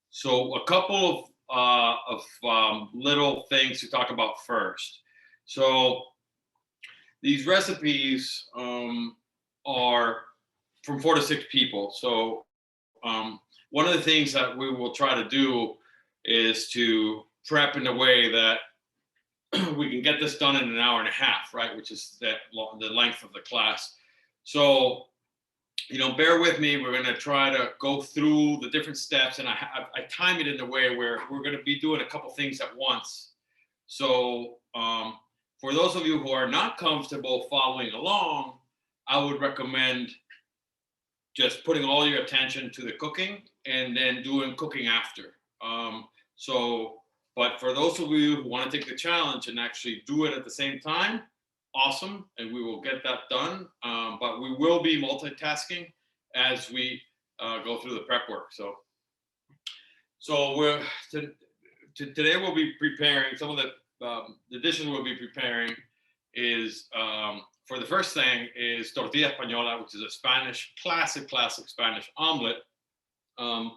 So a couple of little things to talk about first. So these recipes are from 4 to 6 people. So one of the things that we will try to do is to prep in a way that we can get this done in an hour and a half, right? Which is the length of the class. So, bear with me. We're going to try to go through the different steps, and I time it in a way where we're going to be doing a couple things at once. So, for those of you who are not comfortable following along, I would recommend just putting all your attention to the cooking and then doing cooking after. But for those of you who want to take the challenge and actually do it at the same time, awesome, and we will get that done. But we will be multitasking as we go through the prep work. So today we'll be preparing some of the dishes we'll be preparing is for the first thing is tortilla española, which is a classic Spanish omelet. I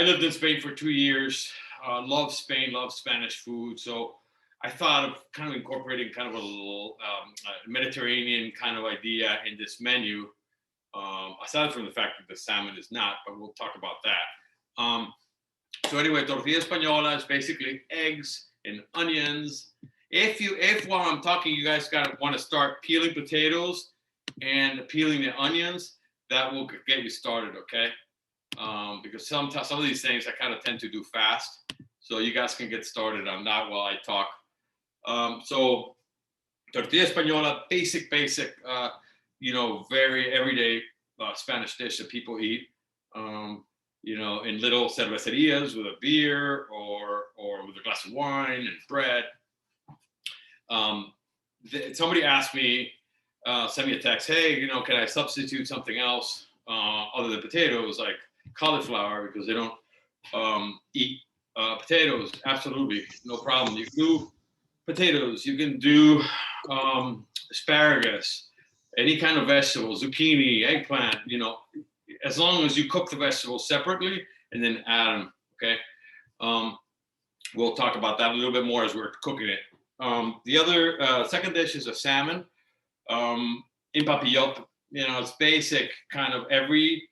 lived in Spain for 2 years. Love Spain, love Spanish food. So I thought of kind of incorporating kind of a little Mediterranean kind of idea in this menu. Aside from the fact that the salmon is not, but we'll talk about that. So anyway, tortilla española is basically eggs and onions. If while I'm talking, you guys want to start peeling potatoes and peeling the onions, that will get you started, okay? Because some of these things I kind of tend to do fast, so you guys can get started on that while I talk. So tortilla española, basic, very everyday Spanish dish that people eat. In little cervecerias with a beer or with a glass of wine and bread. Somebody asked me, send me a text, hey, can I substitute something else other than potatoes, like cauliflower, because they don't eat potatoes? Absolutely, no problem. You can do potatoes, you can do asparagus, any kind of vegetable, zucchini, eggplant, as long as you cook the vegetables separately and then add them, okay? We'll talk about that a little bit more as we're cooking it. The other second dish is a salmon in papillote. It's basic. Kind of every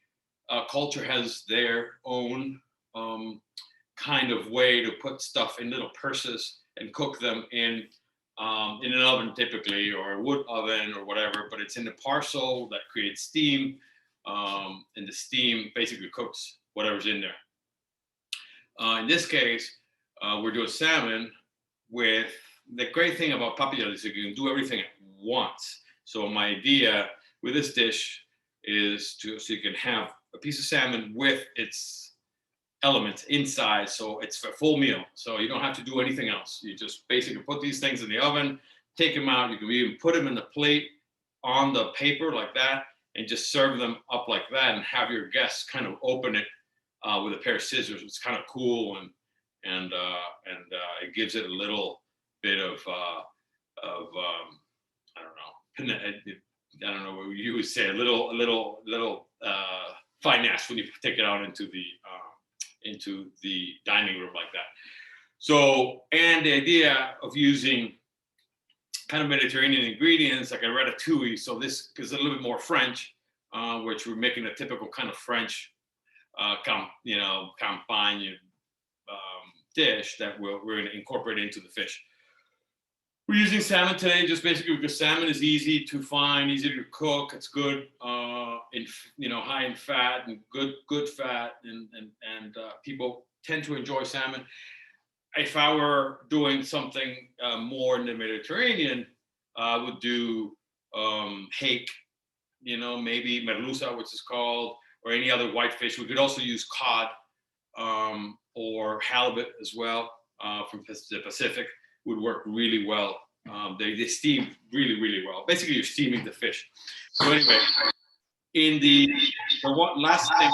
culture has their own kind of way to put stuff in little purses and cook them in an oven typically, or a wood oven or whatever. But it's in a parcel that creates steam, and the steam basically cooks whatever's in there. In this case, we're doing salmon with. The great thing about papillote is you can do everything at once. So my idea with this dish is so you can have a piece of salmon with its elements inside, so it's a full meal. So you don't have to do anything else. You just basically put these things in the oven, take them out. You can even put them in the plate on the paper like that, and just serve them up like that, and have your guests kind of open it with a pair of scissors. It's kind of cool, and it gives it a little bit of I don't know what you would say, a little finesse when you take it out into the dining room like that. So, and the idea of using kind of Mediterranean ingredients like a ratatouille. So this is a little bit more French, which we're making a typical kind of French campagne dish that we're going to incorporate into the fish. We're using salmon today just basically because salmon is easy to find, easy to cook. It's good, high in fat and good fat, and people tend to enjoy salmon. If I were doing something more in the Mediterranean, I would do hake, maybe merluza, which is called, or any other white fish. We could also use cod or halibut as well from the Pacific. Would work really well. They steam really, really well. Basically, you're steaming the fish. So anyway, last thing,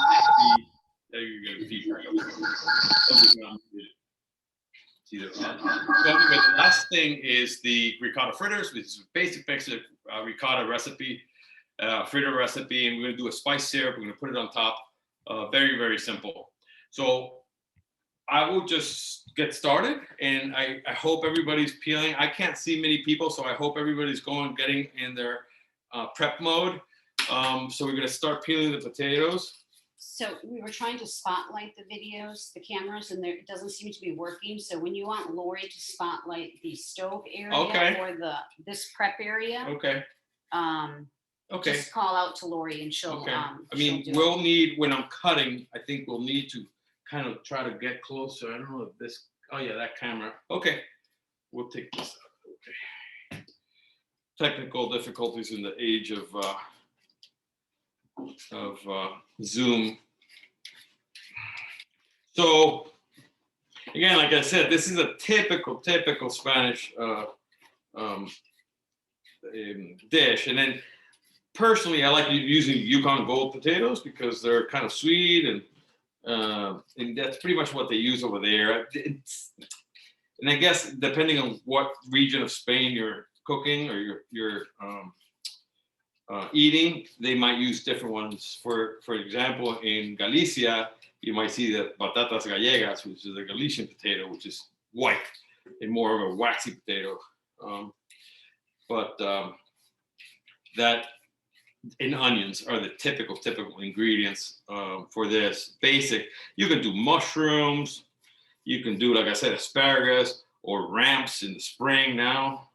there you go, feedback. The last thing is the ricotta fritters, which is a basic ricotta recipe. fritter recipe, and we're gonna do a spice syrup. We're gonna put it on top. Very, very simple. So I will just get started, and I hope everybody's peeling. I can't see many people, so I hope everybody's getting in their prep mode. So we're gonna start peeling the potatoes. So we were trying to spotlight the videos, the cameras, and it doesn't seem to be working. So when you want Lori to spotlight the stove area or this prep area, just call out to Lori and she'll. I mean, we'll need, when I'm cutting, I think we'll need to kind of try to get closer. I don't know if this. Oh yeah, that camera. Okay, we'll take this out. Okay. Technical difficulties in the age of Zoom. So again, like I said, this is a typical Spanish dish. And then personally, I like using Yukon Gold potatoes because they're kind of sweet, and that's pretty much what they use over there. And I guess depending on what region of Spain you're cooking or you're eating, they might use different ones. For example, in Galicia, you might see the patatas gallegas, which is a Galician potato, which is white and more of a waxy potato. That and onions are the typical ingredients for this. Basic. You can do mushrooms. You can do, like I said, asparagus or ramps in the spring now.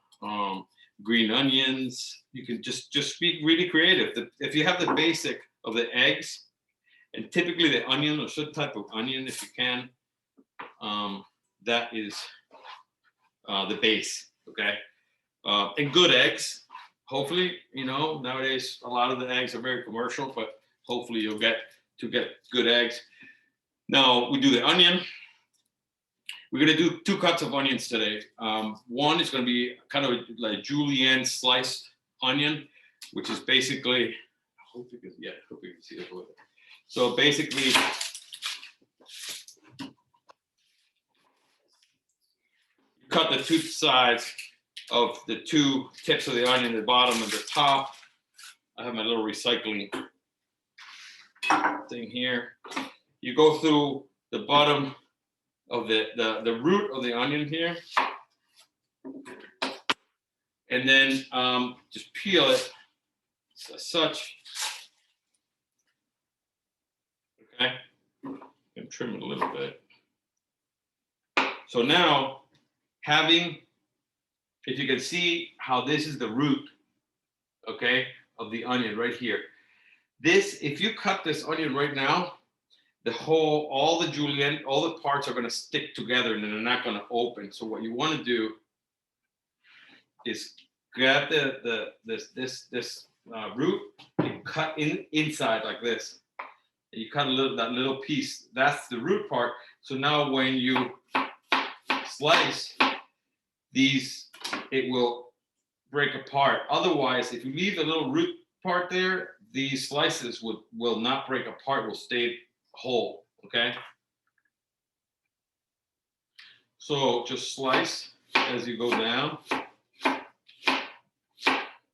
Green onions. You can just be really creative. If you have the basic of the eggs, and typically the onion or some type of onion, if you can, that is the base. Okay, and good eggs. Hopefully, nowadays a lot of the eggs are very commercial, but hopefully you'll get good eggs. Now we do the onion. We're going to do 2 cuts of onions today. One is going to be kind of like julienne sliced onion, which is basically, I hope you can see it. So basically, cut the 2 sides of the 2 tips of the onion, the bottom and the top. I have my little recycling thing here. You go through the bottom of the root of the onion here, and then just peel it as such. Okay, and trim it a little bit. So now, if you can see how this is the root, okay, of the onion right here. If you cut this onion right now, all the julienne, all the parts are going to stick together and they're not going to open. So what you want to do is grab this root and cut inside like this. And you cut that little piece. That's the root part. So now when you slice these, it will break apart. Otherwise, if you leave the little root part there, these slices will not break apart, will stay whole. Okay, so just slice as you go down.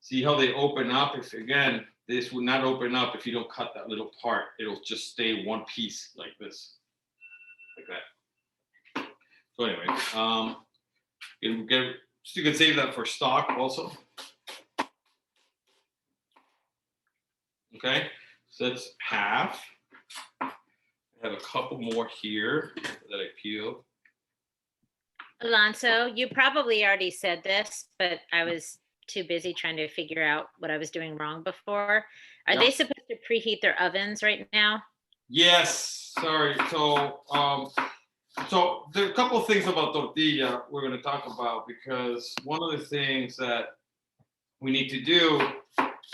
See how they open up? This would not open up if you don't cut that little part. It'll just stay one piece like this, like that. So anyway, you can save that for stock also. Okay, so that's half. I have a couple more here that I peeled. Alonso, you probably already said this, but I was too busy trying to figure out what I was doing wrong before. Are they supposed to preheat their ovens right now? Yes. Sorry. So there are a couple of things about tortilla we're going to talk about, because one of the things that we need to do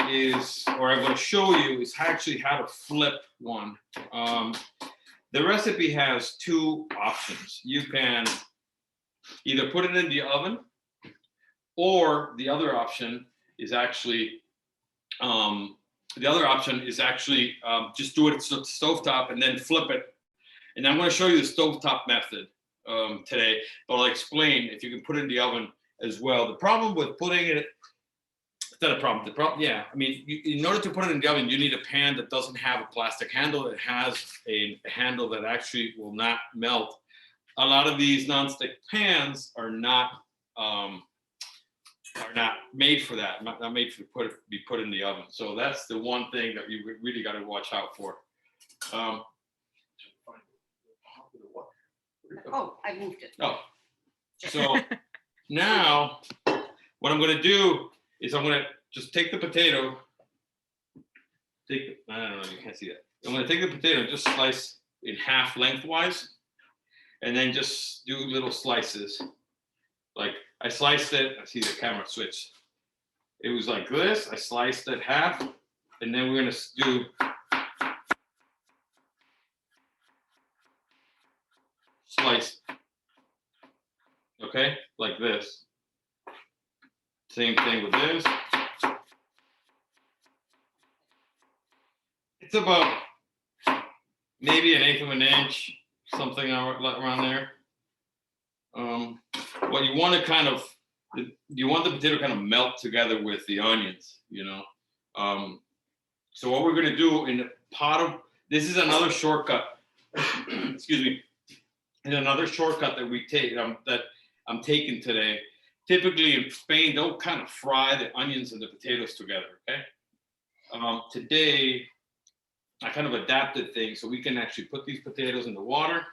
is, or I'm going to show you, is actually how to flip one. The recipe has 2 options. You can either put it in the oven, or the other option is actually just do it at the stovetop and then flip it. And I'm going to show you the stovetop method today, but I'll explain if you can put it in the oven as well. The problem with putting it Is that a problem? The problem, yeah. I mean, in order to put it in the oven, you need a pan that doesn't have a plastic handle. It has a handle that actually will not melt. A lot of these nonstick pans are not made for that. Not made to be put in the oven. So that's the one thing that you really got to watch out for. Oh, I moved it. Oh, so now what I'm going to do is I'm going to just take the potato. I don't know, you can't see that. I'm going to take the potato and just slice in half lengthwise, and then just do little slices. Like I sliced it. I see the camera switch. It was like this. I sliced it half, and then we're going to do slice. Okay, like this. Same thing with this. It's about maybe 1/8 of an inch, something around there. What you want to you want the potato kind of melt together with the onions, you know. So what we're going to do in the pot of, this is another shortcut. Excuse me. And another shortcut that we take that I'm taking today. Typically in Spain, they'll kind of fry the onions and the potatoes together. Okay. Today, I kind of adapted things so we can actually put these potatoes in the water.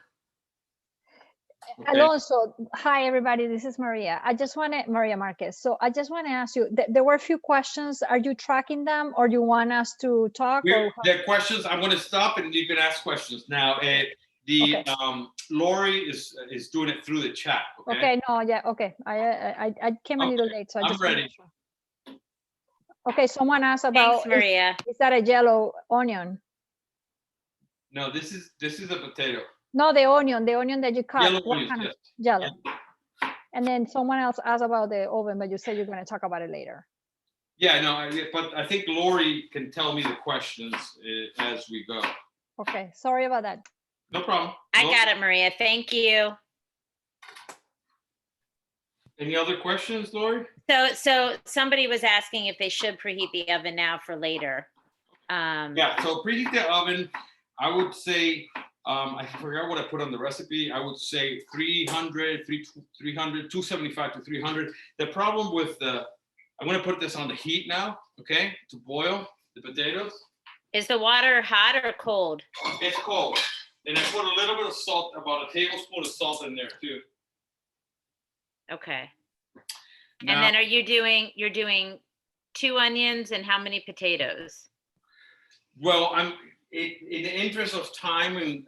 Okay. Alonso, hi everybody. This is Maria. Maria Marquez. So I just want to ask you. There were a few questions. Are you tracking them, or do you want us to talk? The questions. I'm going to stop and you can ask questions now. Okay. Lori is doing it through the chat. Okay. Okay. No. Yeah. Okay. I came a little late, so I'm ready. Okay. Someone asked about. Thanks, Maria. Is that a yellow onion? No. This is a potato. No, the onion that you cut. Yellow onions, kind of yes. Yellow. Yeah. And then someone else asked about the oven, but you said you're going to talk about it later. Yeah. No. But I think Lori can tell me the questions as we go. Okay. Sorry about that. No problem. I got it, Maria. Thank you. Any other questions, Lori? So somebody was asking if they should preheat the oven now for later. Yeah, so preheat the oven. I would say, I forgot what I put on the recipe. I would say 300, 275 to 300. The problem with I'm going to put this on the heat now, okay, to boil the potatoes. Is the water hot or cold? It's cold. And I put a little bit of salt, about a tablespoon of salt in there too. Okay. Now, and then you're doing 2 onions and how many potatoes? Well, in the interest of time and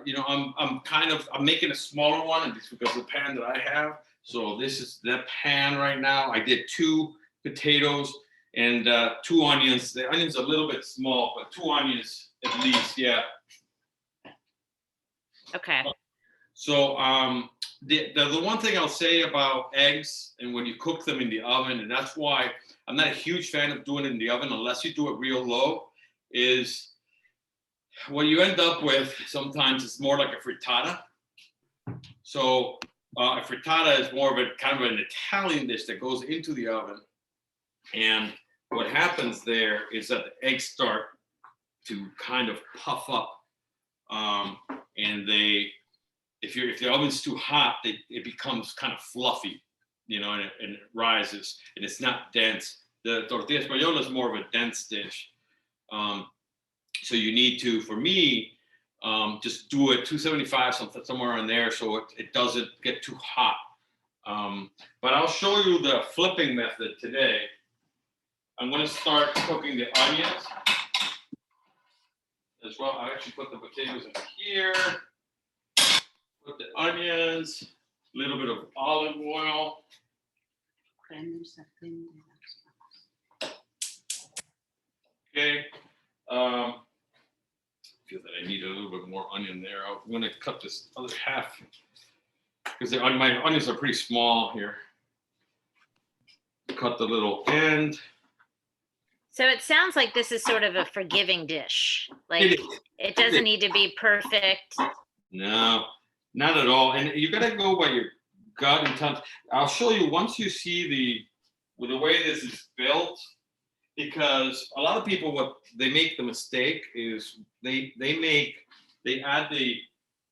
you know, I'm making a smaller one, and it's because of the pan that I have. So this is the pan right now. I did 2 potatoes and 2 onions. The onion's a little bit small, but 2 onions at least, yeah. Okay. So the one thing I'll say about eggs, and when you cook them in the oven, and that's why I'm not a huge fan of doing it in the oven unless you do it real low, is what you end up with sometimes it's more like a frittata. So a frittata is more of a kind of an Italian dish that goes into the oven. And what happens there is that the eggs start to kind of puff up. And if the oven's too hot, it becomes kind of fluffy, you know, and it rises, and it's not dense. The tortilla española is more of a dense dish. So you need to, for me, just do it 275, somewhere in there, so it doesn't get too hot. But I'll show you the flipping method today. I'm going to start cooking the onions as well. I actually put the potatoes in here. Put the onions, a little bit of olive oil. Okay. I feel that I need a little bit more onion there. I'm going to cut this other half because my onions are pretty small here. Cut the little end. So it sounds like this is sort of a forgiving dish. Like it doesn't need to be perfect. No, not at all. And you got to go by your gut and time. I'll show you once you see the way this is built. because a lot of people, what they make the mistake is they add the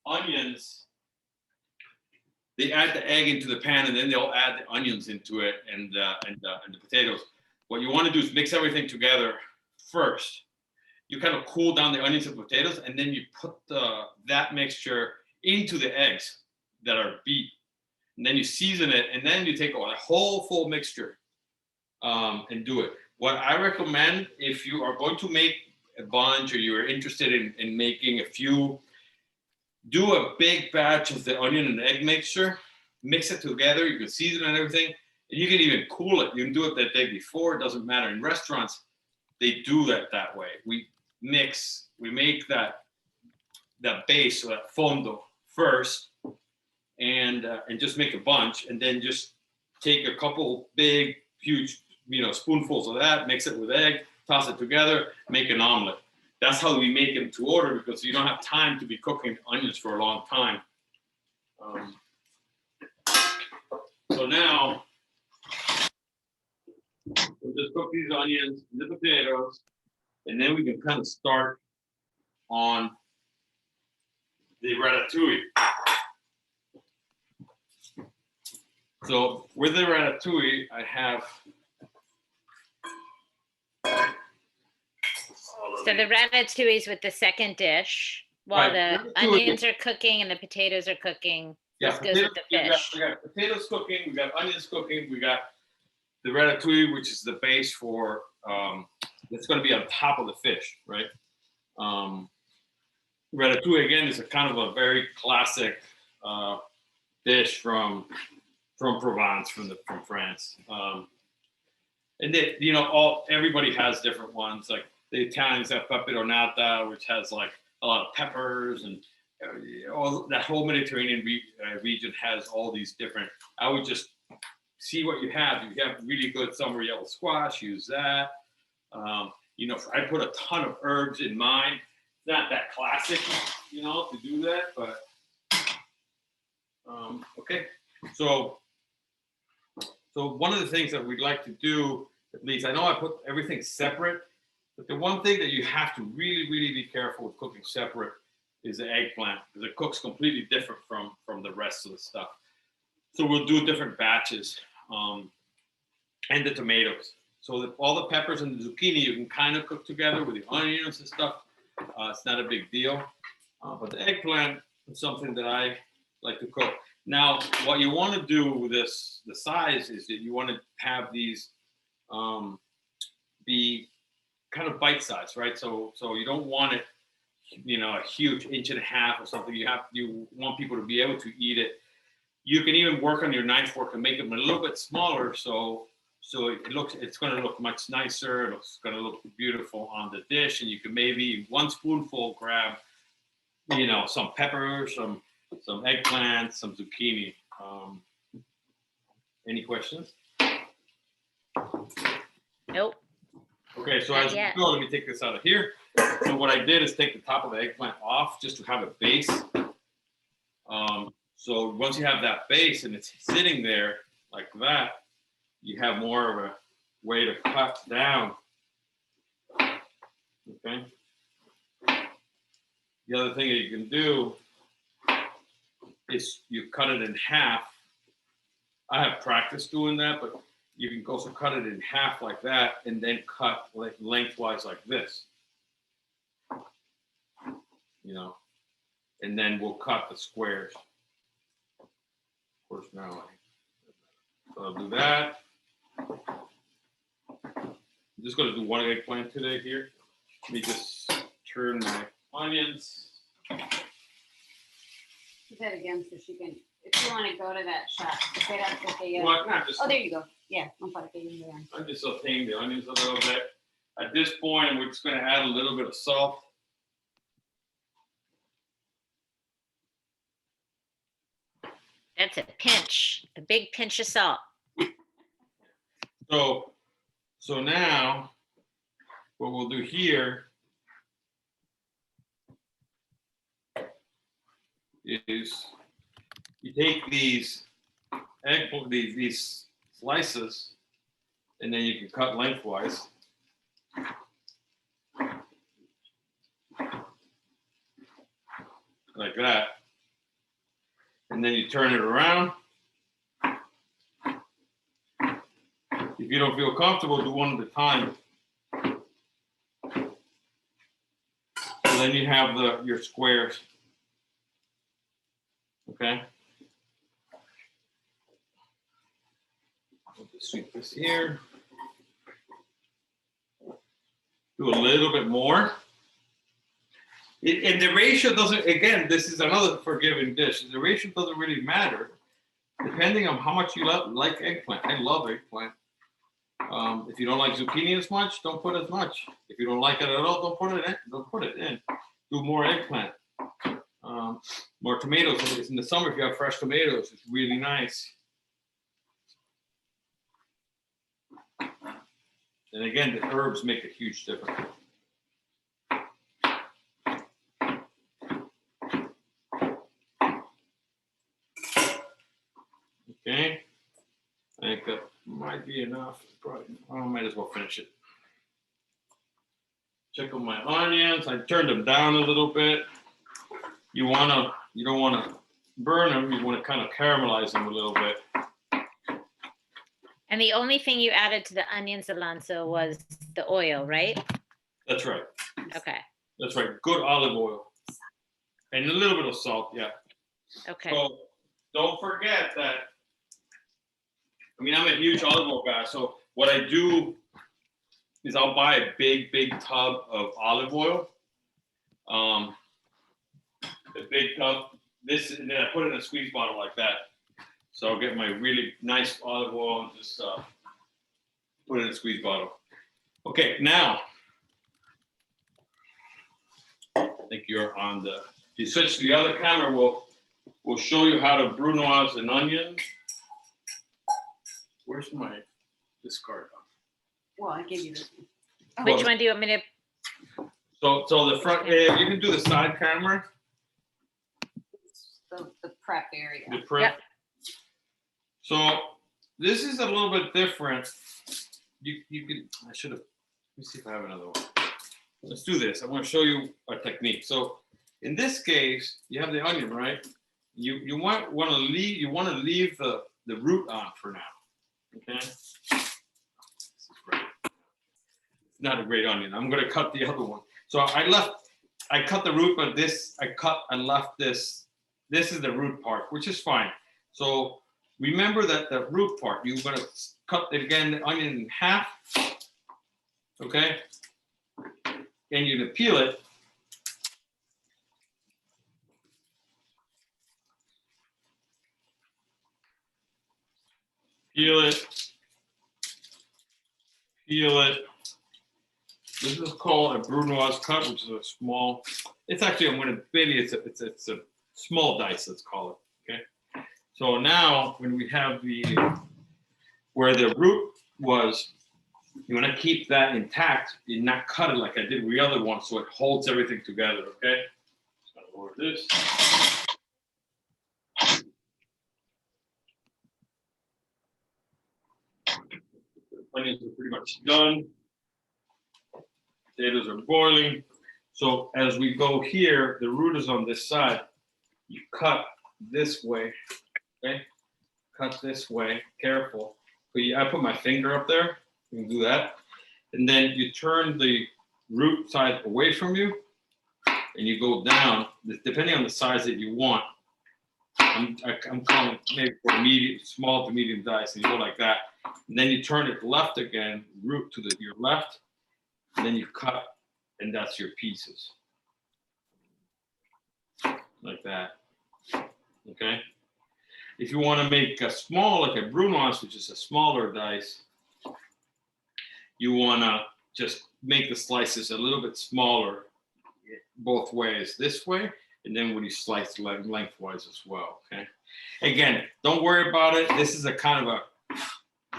onions, they add the egg into the pan, and then they'll add the onions into it and the potatoes. What you want to do is mix everything together first. You kind of cool down the onions and potatoes, and then you put that mixture into the eggs that are beat. And then you season it, and then you take a whole full mixture and do it. What I recommend, if you are going to make a bunch or you're interested in making a few, do a big batch of the onion and egg mixture, mix it together, you can season it and everything, and you can even cool it. You can do it the day before, it doesn't matter. In restaurants, they do that way. We make that base, or that fondo first, and just make a bunch, and then just take a couple big, huge, spoonfuls of that, mix it with egg, toss it together, make an omelet. That's how we make them to order, because you don't have time to be cooking onions for a long time. So now, we'll just cook these onions and the potatoes, and then we can kind of start on the ratatouille. So with the ratatouille, I have. So the ratatouille is with the second dish, while Right. the onions are cooking and the potatoes are cooking. This goes with the fish. We got potatoes cooking, we got onions cooking, we got the ratatouille, which is the base for, it's going to be on top of the fish, right? Ratatouille, again, is a kind of a very classic dish from Provence, from France. And they, everybody has different ones. Like the Italians have peperonata, which has like a lot of peppers, and all that whole Mediterranean region has all these different. I would just see what you have. If you have really good summer yellow squash, use that. I put a ton of herbs in mine. It's not that classic, to do that, but okay. So one of the things that we'd like to do, at least, I know I put everything separate, but the one thing that you have to really, really be careful with cooking separate is the eggplant, because it cooks completely different from the rest of the stuff. So we'll do different batches, and the tomatoes. So all the peppers and the zucchini, you can kind of cook together with the onions and stuff. It's not a big deal. But the eggplant is something that I like to cook. Now, what you want to do with the size is that you want to have these be kind of bite-sized, right? So you don't want it, a huge 1.5 inches or something. You want people to be able to eat it. You can even work on your knife fork and make them a little bit smaller, so it's going to look much nicer. It's going to look beautiful on the dish, and you can maybe 1 spoonful grab, some peppers, some eggplant, some zucchini. Any questions? Nope. Okay, so Not as we yet. go, let me take this out of here. So what I did is take the top of the eggplant off just to have a base. So once you have that base and it's sitting there like that, you have more of a way to cut down. Okay. The other thing that you can do is you cut it in half. I have practice doing that, but you can also cut it in half like that, and then cut lengthwise like this. And then we'll cut the squares. Of course, now so I'll do that. I'm just going to do 1 eggplant today here. Let me just turn my onions. Do that again so she can, if you want to go to that shot. Well, Oh, there you go. Yeah, I'm just sauteing the onions a little bit. At this point, we're just going to add a little bit of salt. That's a pinch, a big pinch of salt. So now, what we'll do here is you take these these slices, and then you can cut lengthwise. Like that. And then you turn it around. If you don't feel comfortable, do one at a time. So then you have your squares. Okay. I'll just sweep this here. Do a little bit more. And the ratio doesn't, again, this is another forgiving dish. The ratio doesn't really matter depending on how much you like eggplant. I love eggplant. If you don't like zucchini as much, don't put as much. If you don't like it at all, don't put it in. Don't put it in. Do more eggplant. More tomatoes. In the summer, if you have fresh tomatoes, it's really nice. And again, the herbs make a huge difference. Okay, I think that might be enough. Probably, I might as well finish it. Check on my onions. I turned them down a little bit. You don't wanna burn them. You want to kind of caramelize them a little bit. And the only thing you added to the onions, Alonso, was the oil, right? That's right. Okay. That's right. Good olive oil and a little bit of salt. Yeah. Okay. So don't forget that. I mean, I'm a huge olive oil guy. So what I do is I'll buy a big tub of olive oil. A big tub. This, and then I put it in a squeeze bottle like that. So I'll get my really nice olive oil and just put it in a squeeze bottle. Okay, now I think you're on the. If you switch to the other camera, we'll show you how to brunoise an onion. Where's my discard? Well, I gave you this one. Which one do you want me to? So the front, you can do the side camera. The prep area. The prep. Yep. So this is a little bit different. You can. I should have. Let me see if I have another one. Let's do this. I want to show you a technique. So in this case, you have the onion, right? You want to leave the root on for now. Okay. This is great. Not a great onion. I'm going to cut the other one. So I cut the root, but I left this. This is the root part, which is fine. So remember that the root part, you're going to cut again the onion in half. Okay. And you're going to peel it. Peel it. Peel it. This is called a brunoise cut, which is a small. It's actually, I'm going to maybe it's a small dice. Let's call it. Okay. So now when we have where the root was, you want to keep that intact. You not cut it like I did with the other one, so it holds everything together. Okay. So I'll lower this. Onions are pretty much done. Potatoes are boiling. So as we go here, the root is on this side. You cut this way, okay? Cut this way, careful. So I put my finger up there, you can do that. And then you turn the root side away from you and you go down, depending on the size that you want. I'm calling maybe for small to medium dice, and you go like that. And then you turn it left again, root to your left, and then you cut, and that's your pieces. Like that. Okay? If you want to make a small, like a brunoise, which is a smaller dice, you want to just make the slices a little bit smaller both ways, this way, and then when you slice lengthwise as well, okay? Again, don't worry about it. This is a kind of a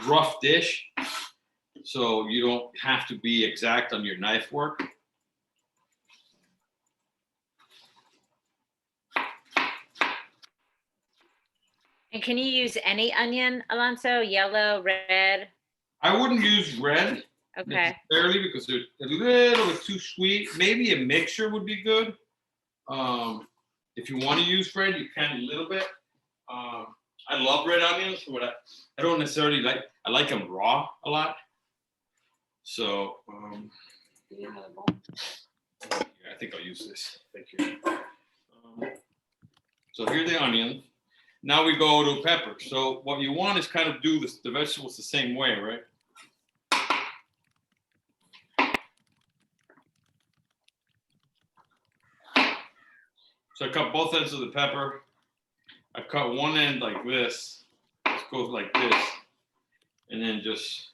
rough dish, so you don't have to be exact on your knife work. And can you use any onion, Alonso? Yellow, red? I wouldn't use red. Okay. necessarily because they're a little bit too sweet. Maybe a mixture would be good. If you want to use red, you can a little bit. I love red onions, but I don't necessarily like. I like them raw a lot. So You have a bowl? yeah, I think I'll use this. Thank you. So here's the onion. Now we go to pepper. So what you want is kind of do this, the vegetables the same way, right? So I cut both ends of the pepper. I cut one end like this. It goes like this. And then just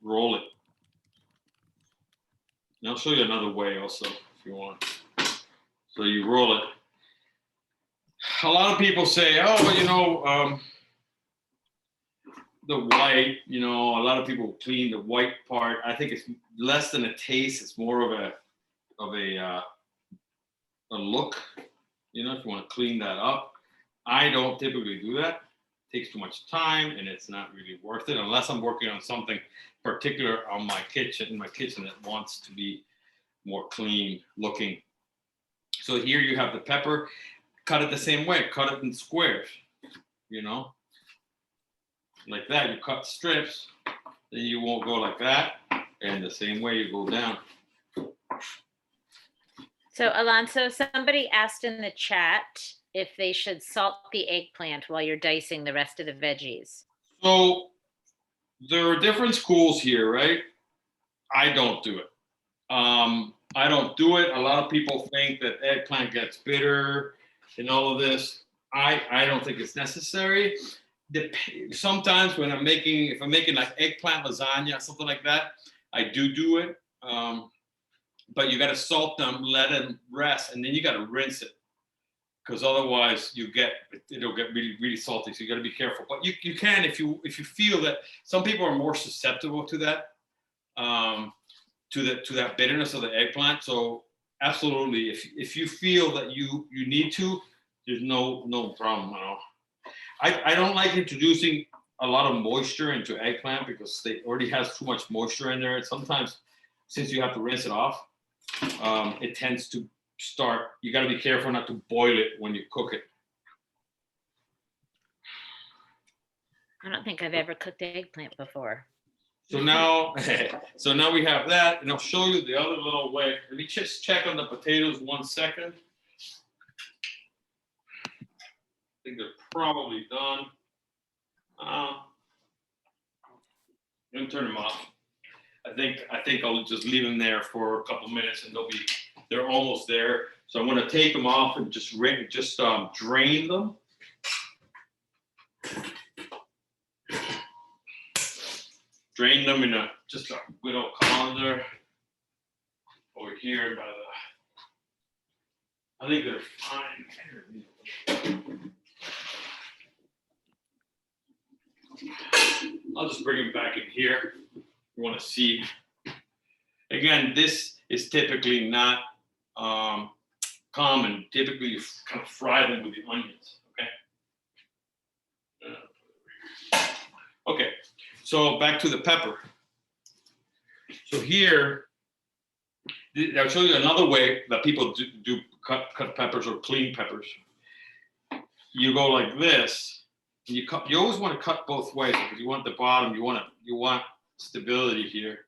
roll it. And I'll show you another way also if you want. So you roll it. A lot of people say, oh, well, you know, the white, you know, a lot of people clean the white part. I think it's less than a taste. It's more of a look, you know, if you want to clean that up. I don't typically do that. It takes too much time and it's not really worth it unless I'm working on something particular on my kitchen that wants to be more clean looking. So here you have the pepper. Cut it the same way. Cut it in squares, you know, like that. You cut strips, then you won't go like that, and the same way you go down. So Alonso, somebody asked in the chat if they should salt the eggplant while you're dicing the rest of the veggies. So there are different schools here, right? I don't do it. I don't do it. A lot of people think that eggplant gets bitter and all of this. I don't think it's necessary. Sometimes when if I'm making like eggplant lasagna, something like that, I do it. But you got to salt them, let them rest, and then you got to rinse it, because otherwise it'll get really, really salty. So you got to be careful. But you can if you feel that some people are more susceptible to that, to that bitterness of the eggplant. So absolutely, if you feel that you need to, there's no problem at all. I don't like introducing a lot of moisture into eggplant because they already has too much moisture in there. And sometimes, since you have to rinse it off, it tends to start. You got to be careful not to boil it when you cook it. I don't think I've ever cooked eggplant before. So now we have that, and I'll show you the other little way. Let me just check on the potatoes 1 second. I think they're probably done. I'm gonna turn them off. I think I'll just leave them there for a couple minutes, and they're almost there. So I'm gonna take them off and just drain them. Drain them in just a little colander over here by I think they're fine. I'll just bring them back in here. You want to see. Again, this is typically not common. Typically, you kind of fry them with the onions. Okay. Okay. So back to the pepper. So here, I'll show you another way that people do cut peppers or clean peppers. You go like this. You always want to cut both ways because you want the bottom. You want stability here.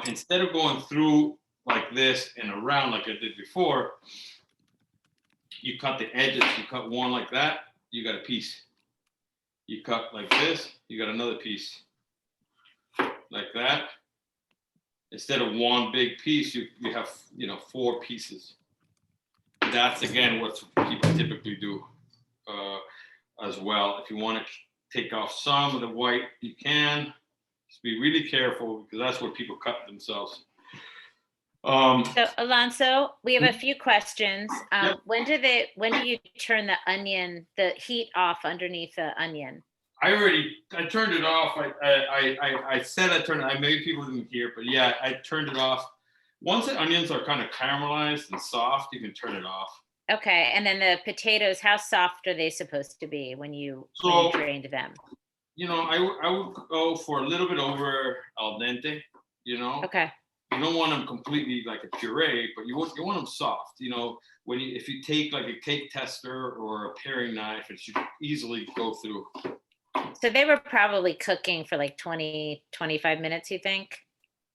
Instead of going through like this and around like I did before, you cut the edges. You cut one like that, you got a piece. You cut like this, you got another piece. Like that. Instead of one big piece, you have 4 pieces. That's again what people typically do as well. If you want to take off some of the white, you can. Just be really careful because that's where people cut themselves. So Alonso, we have a few questions. Yep. When do you turn the heat off underneath the onion? I turned it off. I said I turned it. Maybe people didn't hear, but yeah, I turned it off. Once the onions are kind of caramelized and soft, you can turn it off. Okay, and then the potatoes, how soft are they supposed to be when you drained them? you know, I would go for a little bit over al dente, you know. Okay. You don't want them completely like a puree, but you want them soft. You know, if you take like a cake tester or a paring knife, it should easily go through. So they were probably cooking for like 20, 25 minutes, you think?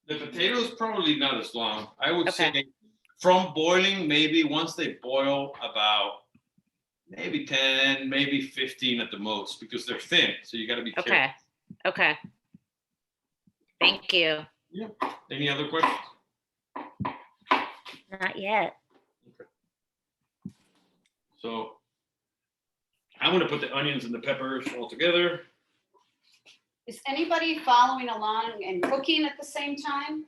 The potatoes probably not as long. I would Okay. say from boiling, maybe once they boil about maybe 10, maybe 15 at the most, because they're thin. So you got to be careful. Okay. Okay. Thank you. Yeah. Any other questions? Not yet. Okay. So I'm going to put the onions and the peppers all together. Is anybody following along and cooking at the same time?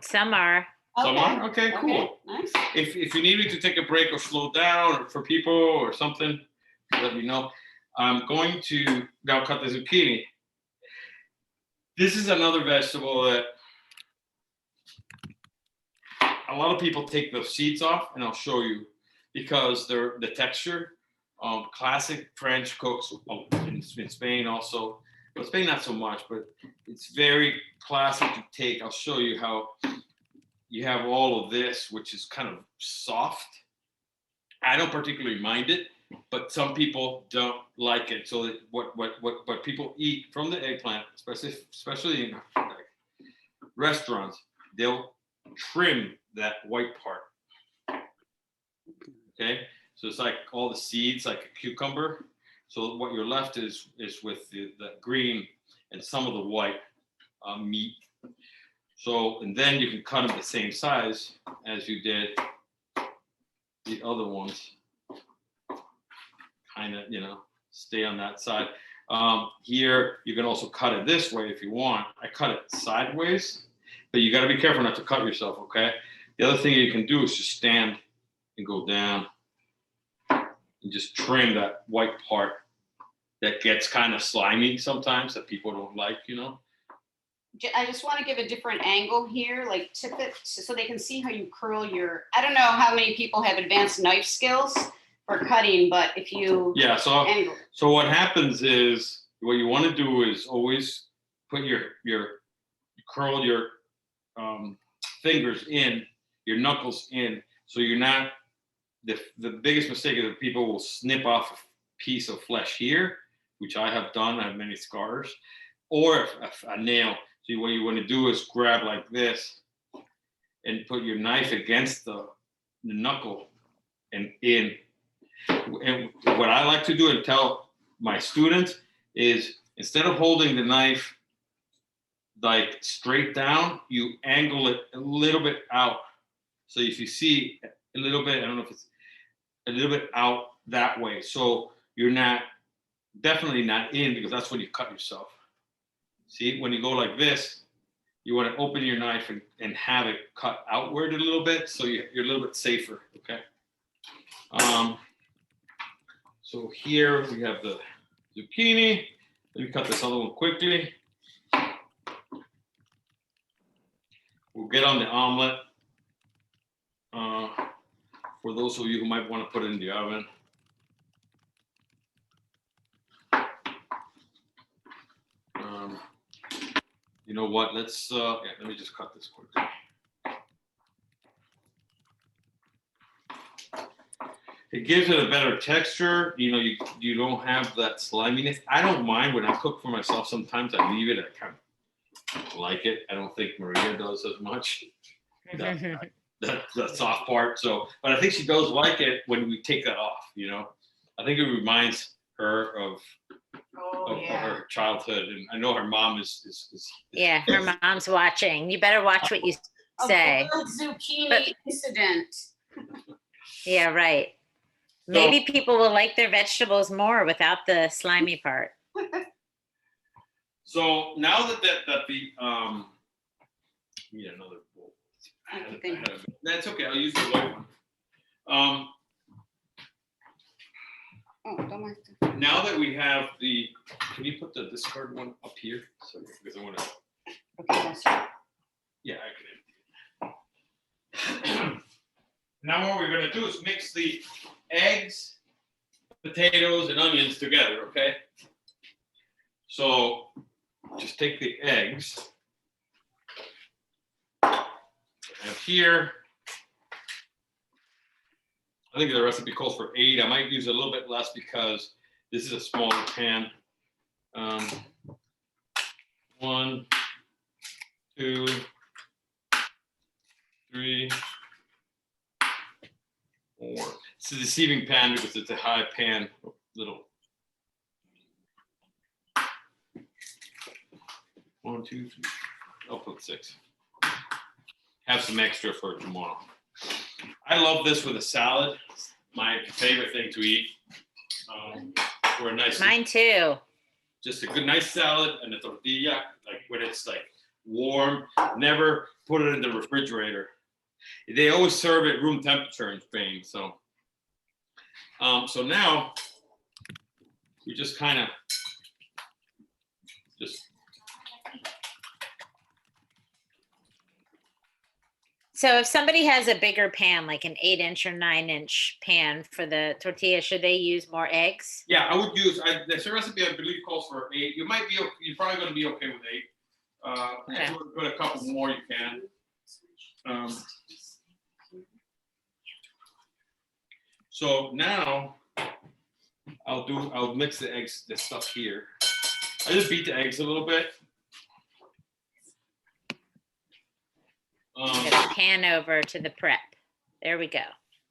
Some are. Some are? Okay, cool. Nice. If you need me to take a break or slow down or for people or something, let me know. I'm going to now cut the zucchini. This is another vegetable that a lot of people take the seeds off, and I'll show you because they're the texture. Classic French cooks in Spain also, but Spain not so much, but it's very classic to take. I'll show you how you have all of this, which is kind of soft. I don't particularly mind it, but some people don't like it. So what people eat from the eggplant, especially in like restaurants, they'll trim that white part. Okay, so it's like all the seeds, like a cucumber. So what you're left is with the green and some of the white meat. So, and then you can cut them the same size as you did the other ones. Kind of, you know, stay on that side. Here, you can also cut it this way if you want. I cut it sideways, but you got to be careful not to cut yourself, okay? The other thing you can do is just stand and go down and just trim that white part that gets kind of slimy sometimes that people don't like, you know? I just want to give a different angle here, like tip it so they can see how you curl your, I don't know how many people have advanced knife skills for cutting, but if you angle. So what happens is, what you want to do is always put you curl your fingers in, your knuckles in, so you're not, the biggest mistake is that people will snip off a piece of flesh here, which I have done, I have many scars, or a nail. So what you want to do is grab like this and put your knife against the knuckle and in. And what I like to do and tell my students is, instead of holding the knife like straight down, you angle it a little bit out. So if you see a little bit, I don't know if it's a little bit out that way. So you're definitely not in, because that's when you cut yourself. See, when you go like this, you want to open your knife and have it cut outward a little bit, so you're a little bit safer, okay? So here we have the zucchini. Let me cut this other one quickly. We'll get on the omelet. For those of you who might want to put it in the oven. You know what? Let me just cut this quickly. It gives it a better texture. You know, you don't have that sliminess. I don't mind when I cook for myself. Sometimes I leave it. I kind of like it. I don't think Maria does as much. The soft part. So, but I think she does like it when we take that off. You know, I think it reminds her of her childhood, and I know her mom is yeah, her mom's watching. You better watch what you say. A zucchini incident. Yeah, right. Maybe people will like their vegetables more without the slimy part. So now that the need another bowl. That's okay. I'll use the white one. Now that we have can you put the discard one up here? So, because I want to. Okay, that's right. Yeah, I can. Now what we're going to do is mix the eggs, potatoes, and onions together, okay? So just take the eggs. And here, I think the recipe calls for 8. I might use a little bit less because this is a smaller pan. 1, 2, 3, 4. It's a deceiving pan because it's a high pan. Little. 1, 2, 3. I'll put 6. Have some extra for tomorrow. I love this with a salad. My favorite thing to eat. For a nice. Mine too. Just a good, nice salad and a tortilla. Like when it's like warm. Never put it in the refrigerator. They always serve it room temperature in Spain. So, so now we just kind of just. So if somebody has a bigger pan, like an 8-inch or 9-inch pan for the tortilla, should they use more eggs? Yeah, I would use. There's a recipe I believe calls for 8. You might be. You're probably going to be okay with 8. Okay. If you want to put a couple more, you can. So now I'll mix the eggs, the stuff here. I just beat the eggs a little bit. Get a pan over to the prep. There we go.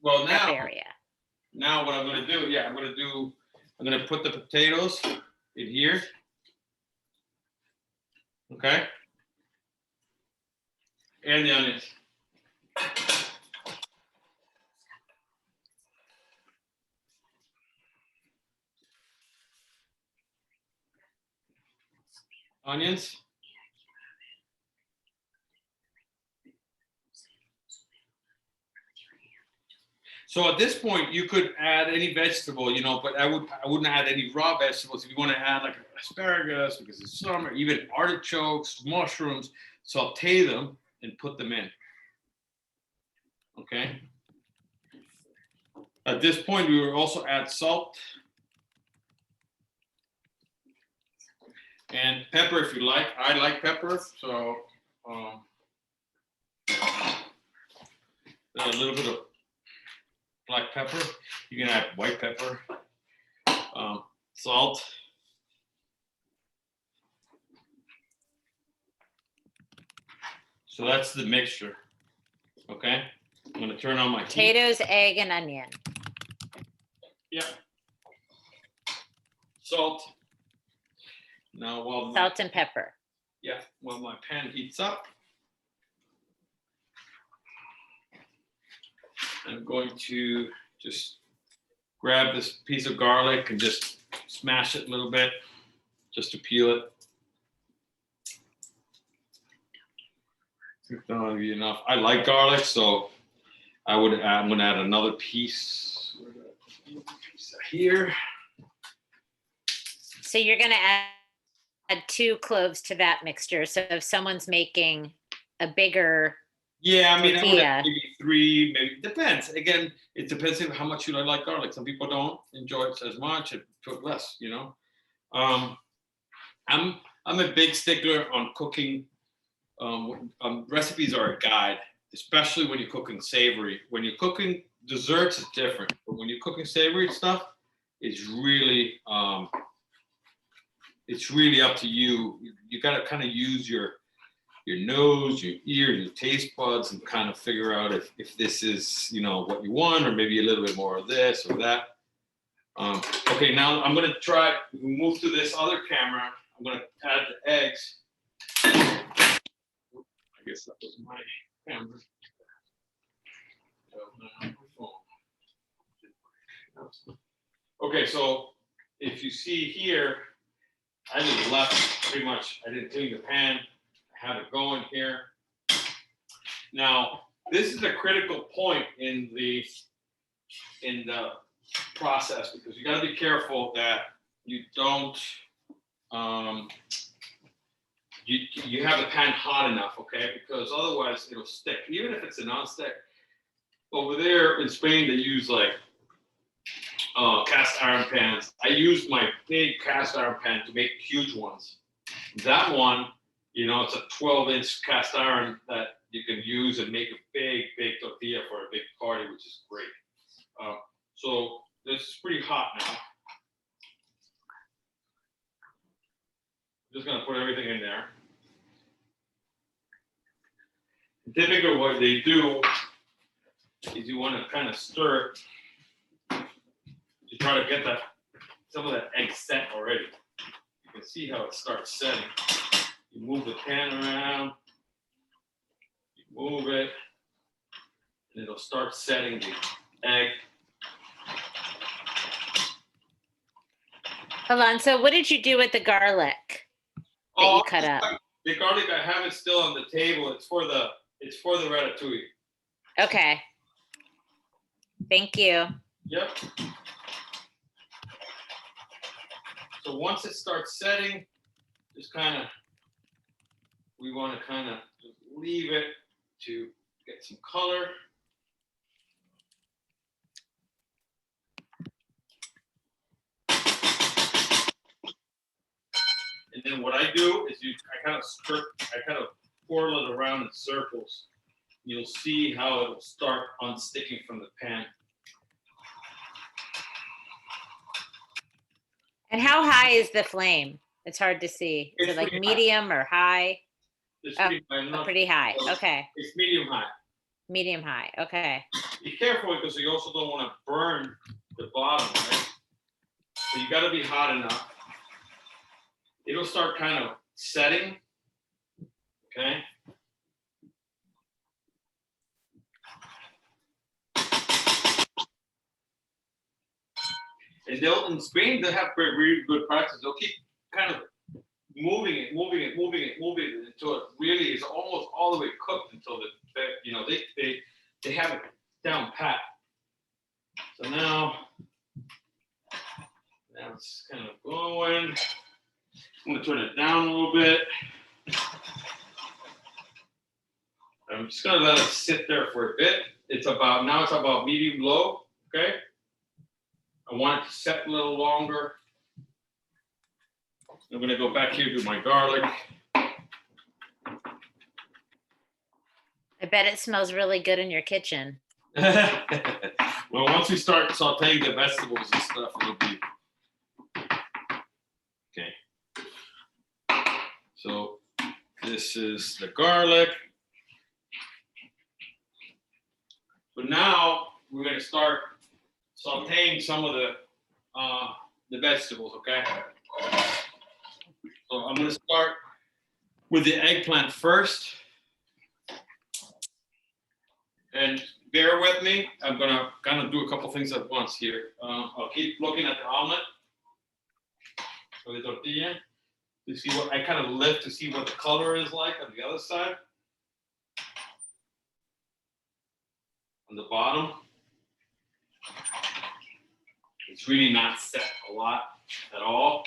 Well, Prep now, area. now what I'm going to do, I'm going to put the potatoes in here. Okay. And the onions. Onions. So at this point, you could add any vegetable, you know, but I wouldn't add any raw vegetables. If you want to add like asparagus because it's summer, even artichokes, mushrooms, saute them and put them in. Okay. At this point, we will also add salt and pepper if you like. I like pepper, so a little bit of black pepper. You can add white pepper, salt. So that's the mixture. Okay, I'm gonna turn on my Potatoes, egg, and onion. Yeah. Salt. Now while Salt and pepper. Yeah, while my pan heats up, I'm going to just grab this piece of garlic and just smash it a little bit, just to peel it. That'll be enough. I like garlic, so I'm going to add another piece here. So you're going to add 2 cloves to that mixture. So if someone's making a bigger Yeah, I mean, tortilla, maybe 3, maybe depends. Again, it depends on how much you like garlic. Some people don't enjoy it as much and put less, you know. I'm a big stickler on cooking. Recipes are a guide, especially when you're cooking savory. When you're cooking desserts, it's different. But when you're cooking savory stuff, it's really up to you. You got to kind of use your nose, your ear, your taste buds, and kind of figure out if this is, you know, what you want, or maybe a little bit more of this or that. Okay, now I'm gonna try. We move to this other camera. I'm gonna add the eggs. I guess that was my camera. Okay, so if you see here, I just left pretty much. I didn't clean the pan. I have it going here. Now, this is a critical point in the process, because you got to be careful that you don't you have the pan hot enough, okay? Because otherwise it'll stick. Even if it's a non-stick. Over there in Spain, they use like cast iron pans. I use my big cast iron pan to make huge ones. That one, you know, it's a 12-inch cast iron that you can use and make a big tortilla for a big party, which is great. So this is pretty hot now. Just gonna put everything in there. Typically what they do is you want to kind of stir it to try to get that some of that egg set already. You can see how it starts setting. You move the pan around, you move it, and it'll start setting the egg. Alonso, what did you do with the garlic that you cut up? The garlic, I have it still on the table. It's for the ratatouille. Okay. Thank you. Yep. So once it starts setting, just we want to kind of just leave it to get some color. And then what I do is I kind of twirl it around in circles. You'll see how it'll start unsticking from the pan. And how high is the flame? It's hard to see. Is it like medium or high? It's pretty high. Pretty high. Okay. It's medium high. Medium high. Okay. Be careful because you also don't want to burn the bottom, right? So you got to be hot enough. It'll start kind of setting. Okay. And in Spain, they have really good practice. They'll keep kind of moving it until it really is almost all the way cooked until they have it down pat. So now it's kind of going. I'm gonna turn it down a little bit. I'm just gonna let it sit there for a bit. It's about medium low, okay? I want it to set a little longer. I'm gonna go back here to my garlic. I bet it smells really good in your kitchen. Well, once we start sauteing the vegetables and stuff, it'll be okay. So this is the garlic. But now we're gonna start sauteing some of the vegetables, okay? So I'm gonna start with the eggplant first. And bear with me, I'm gonna kind of do a couple things at once here. I'll keep looking at the omelet or the tortilla to see what I kind of lift to see what the color is like on the other side. On the bottom, it's really not set a lot at all.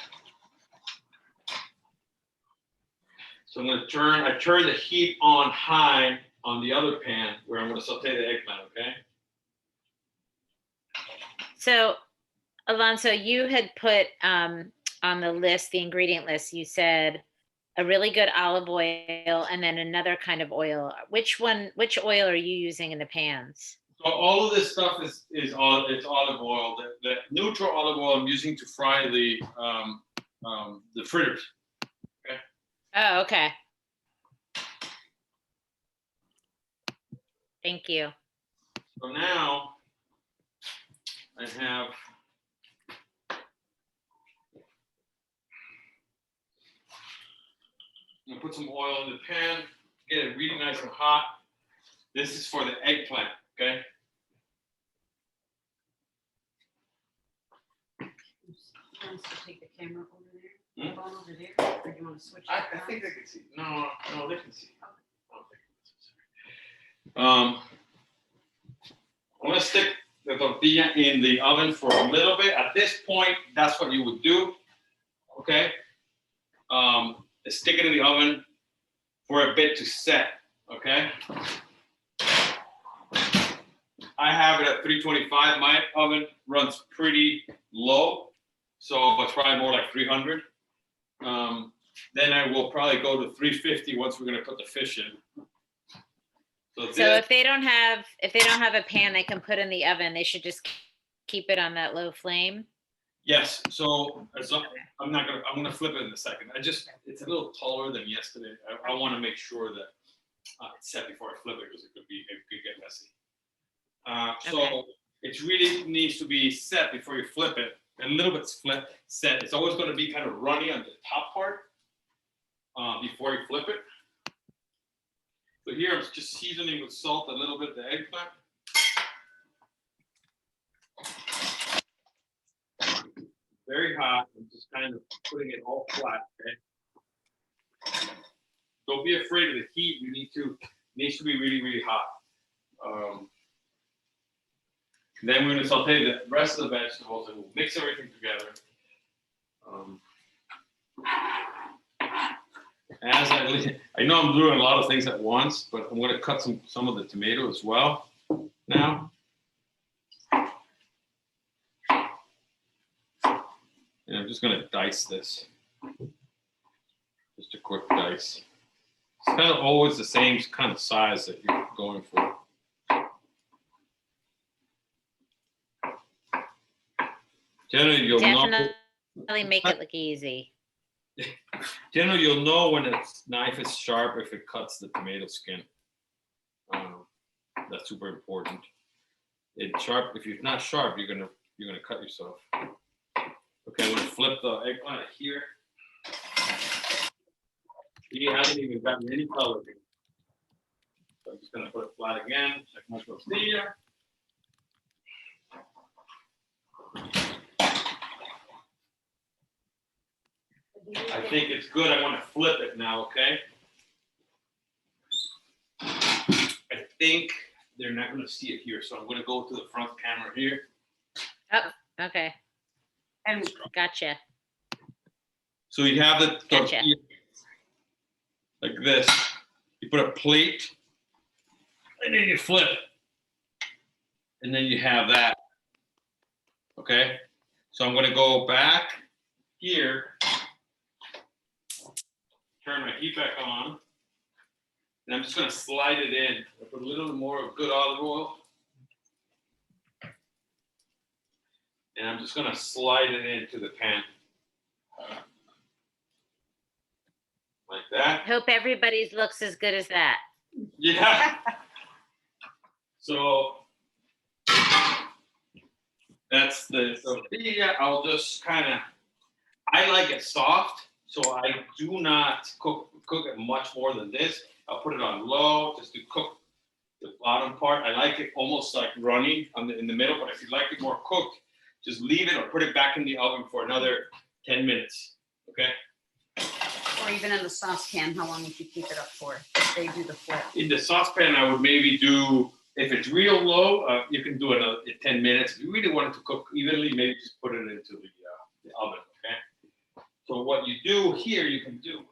So I'm gonna turn the heat on high on the other pan where I'm gonna saute the eggplant, okay? So, Alonso, you had put on the list, the ingredient list, you said a really good olive oil and then another kind of oil. Which oil are you using in the pans? So all of this stuff it's olive oil. The neutral olive oil I'm using to fry the fritters. Okay. Oh, okay. Thank you. So now I have I'm gonna put some oil in the pan, get it really nice and hot. This is for the eggplant, okay? You want us to take the camera over there? Phone over there? Or do you want to switch? I think they can see. No, they can see. I'm gonna stick the tortilla in the oven for a little bit. At this point, that's what you would do, okay? Stick it in the oven for a bit to set, okay? I have it at 325. My oven runs pretty low, so it's probably more like 300. Then I will probably go to 350 once we're gonna put the fish in. So if they don't have a pan they can put in the oven, they should just keep it on that low flame. Yes. So I'm gonna flip it in a second. It's a little taller than yesterday. I want to make sure that it's set before I flip it because it could get messy. So it really needs to be set before you flip it. A little bit set. It's always going to be kind of runny on the top part before you flip it. So here I'm just seasoning with salt a little bit the eggplant. Very hot. I'm just kind of putting it all flat. Okay. Don't be afraid of the heat. It needs to be really, really hot. Then we're going to saute the rest of the vegetables and we'll mix everything together. I know I'm doing a lot of things at once, but I'm going to cut some of the tomato as well now. And I'm just going to dice this. Just a quick dice. It's kind of always the same kind of size that you're going for. Generally, you'll definitely make it look easy. Generally, you'll know when a knife is sharp if it cuts the tomato skin. That's super important. It's sharp. If you're not sharp, you're gonna cut yourself. Okay, I'm gonna flip the eggplant here. He hasn't even gotten any color here. So I'm just gonna put it flat again. Check my tortilla. I think it's good. I want to flip it now, okay? I think they're not going to see it here, so I'm going to go to the front camera here. Oh, okay. And gotcha. So you have the tortilla like this. You put a plate, and then you flip. And then you have that. Okay? So I'm going to go back here. Turn my heat back on, and I'm just going to slide it in. I put a little more of good olive oil, and I'm just going to slide it into the pan like that. Hope everybody's looks as good as that. Yeah. So that's the tortilla. I'll just kind of. I like it soft. So I do not cook it much more than this. I'll put it on low just to cook the bottom part. I like it almost like runny in the middle, but if you like it more cooked, just leave it or put it back in the oven for another 10 minutes, okay? Or even in the saucepan, how long would you keep it up for if they do the flip? In the saucepan, I would maybe do, if it's real low, you can do another 10 minutes. If you really want it to cook evenly, maybe just put it into the oven, okay? So what you do here, you can do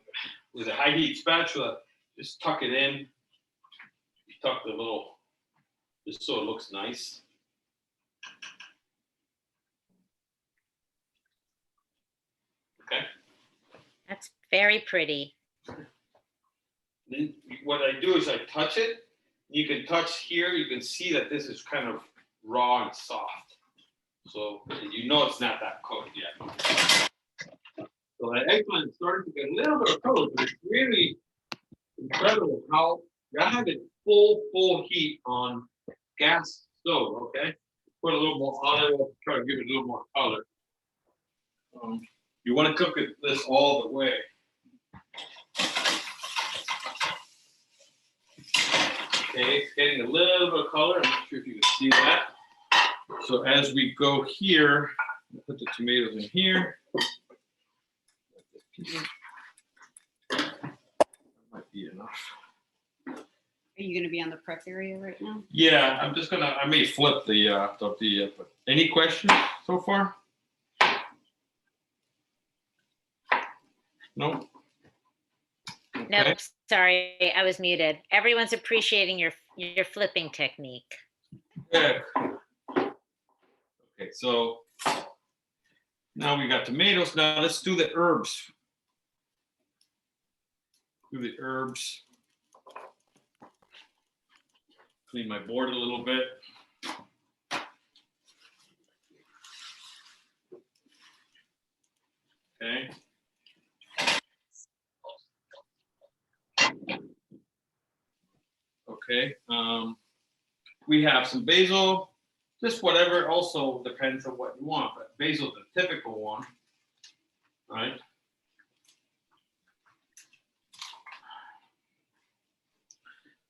with a high heat spatula, just tuck it in. Tuck the little, just so it looks nice. Okay. That's very pretty. Then what I do is I touch it. You can touch here. You can see that this is kind of raw and soft. So you know it's not that cooked yet. So that eggplant is starting to get a little bit of color, but it's really incredible how you have it full heat on gas stove, okay? Put a little more olive oil to try to give it a little more color. You want to cook this all the way. Okay, it's getting a little bit of color. I'm not sure if you can see that. So as we go here, put the tomatoes in here. That might be enough. Are you going to be on the prep area right now? Yeah, I may flip the tortilla, but any questions so far? No? Okay. Nope, sorry, I was muted. Everyone's appreciating your flipping technique. Yeah. Okay, so now we got tomatoes. Now let's do the herbs. Do the herbs. Clean my board a little bit. Okay. Okay. We have some basil, just whatever. Also depends on what you want, but basil is the typical one, right?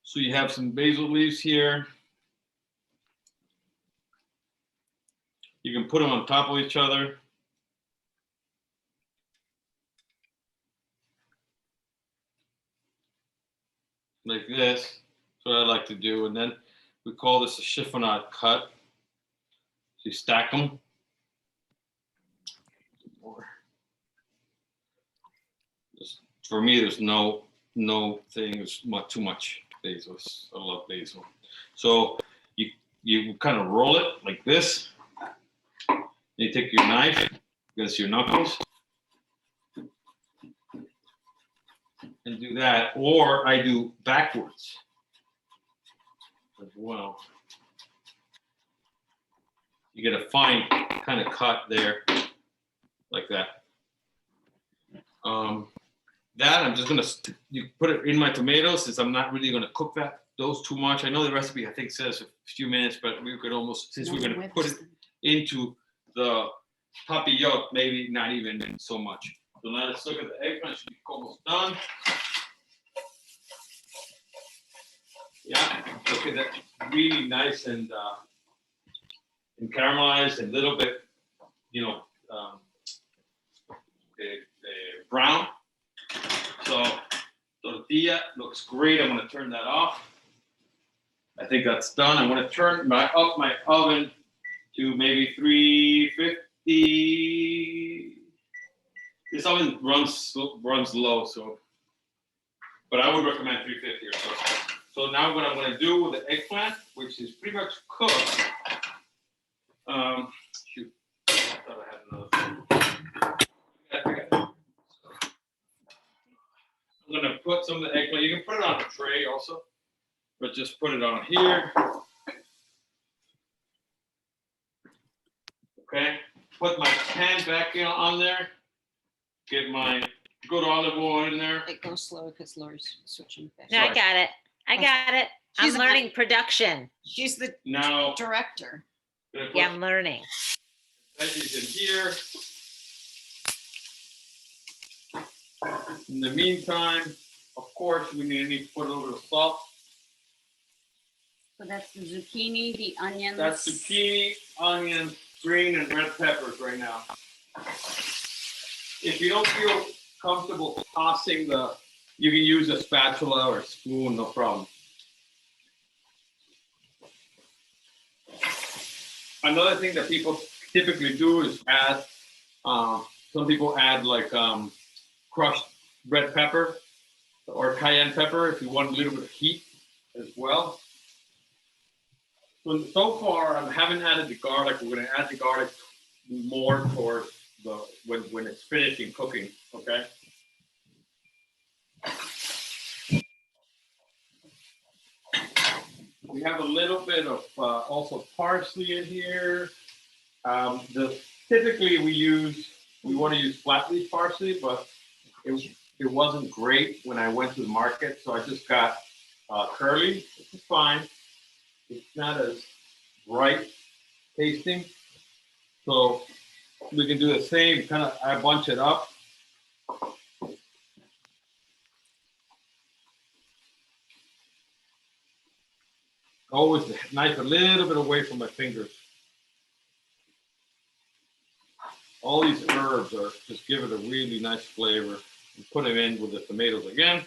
So you have some basil leaves here. You can put them on top of each other. Like this. That's what I like to do. And then we call this a chiffonade cut. So you stack them. Just, for me, there's no thing. There's too much basil. I love basil. So you kind of roll it like this. You take your knife against your knuckles and do that, or I do backwards as well. You get a fine kind of cut there, like that. That I'm just gonna you put it in my tomatoes, since I'm not really gonna cook those too much. I know the recipe I think says a few minutes, but we could almost, since we're gonna put it into the puppy yolk, maybe not even so much. So now let's look at the eggplant. Should be almost done. Yeah, look at that, really nice and caramelized and a little bit, you know, brown. So tortilla looks great. I'm going to turn that off. I think that's done. I'm going to turn up my oven to maybe 350. This oven runs low, so, but I would recommend 350 or so. So now what I'm going to do with the eggplant, which is pretty much cooked. Shoot, I thought I had another thing. I'm going to put some of the eggplant. You can put it on a tray also, but just put it on here. Okay, put my pan back on there. Get my good olive oil in there. It goes slow because Lori's switching back. No, I got it. I'm learning production. She's the now director. Yeah, I'm learning. Veggies in here. In the meantime, of course, we need to put a little bit of salt. So that's the zucchini, the onions. That's zucchini, onions, green and red peppers right now. If you don't feel comfortable tossing you can use a spatula or a spoon, no problem. Another thing that people typically do is add, some people add like crushed red pepper or cayenne pepper if you want a little bit of heat as well. So far, I haven't added the garlic. We're going to add the garlic more towards when it's finishing cooking, okay? We have a little bit of also parsley in here. Typically we want to use flat leaf parsley, but it wasn't great when I went to the market, so I just got curly, which is fine. It's not as bright tasting, so we can do the same, kind of I bunch it up. Always the knife a little bit away from my fingers. All these herbs are just give it a really nice flavor. And put them in with the tomatoes again.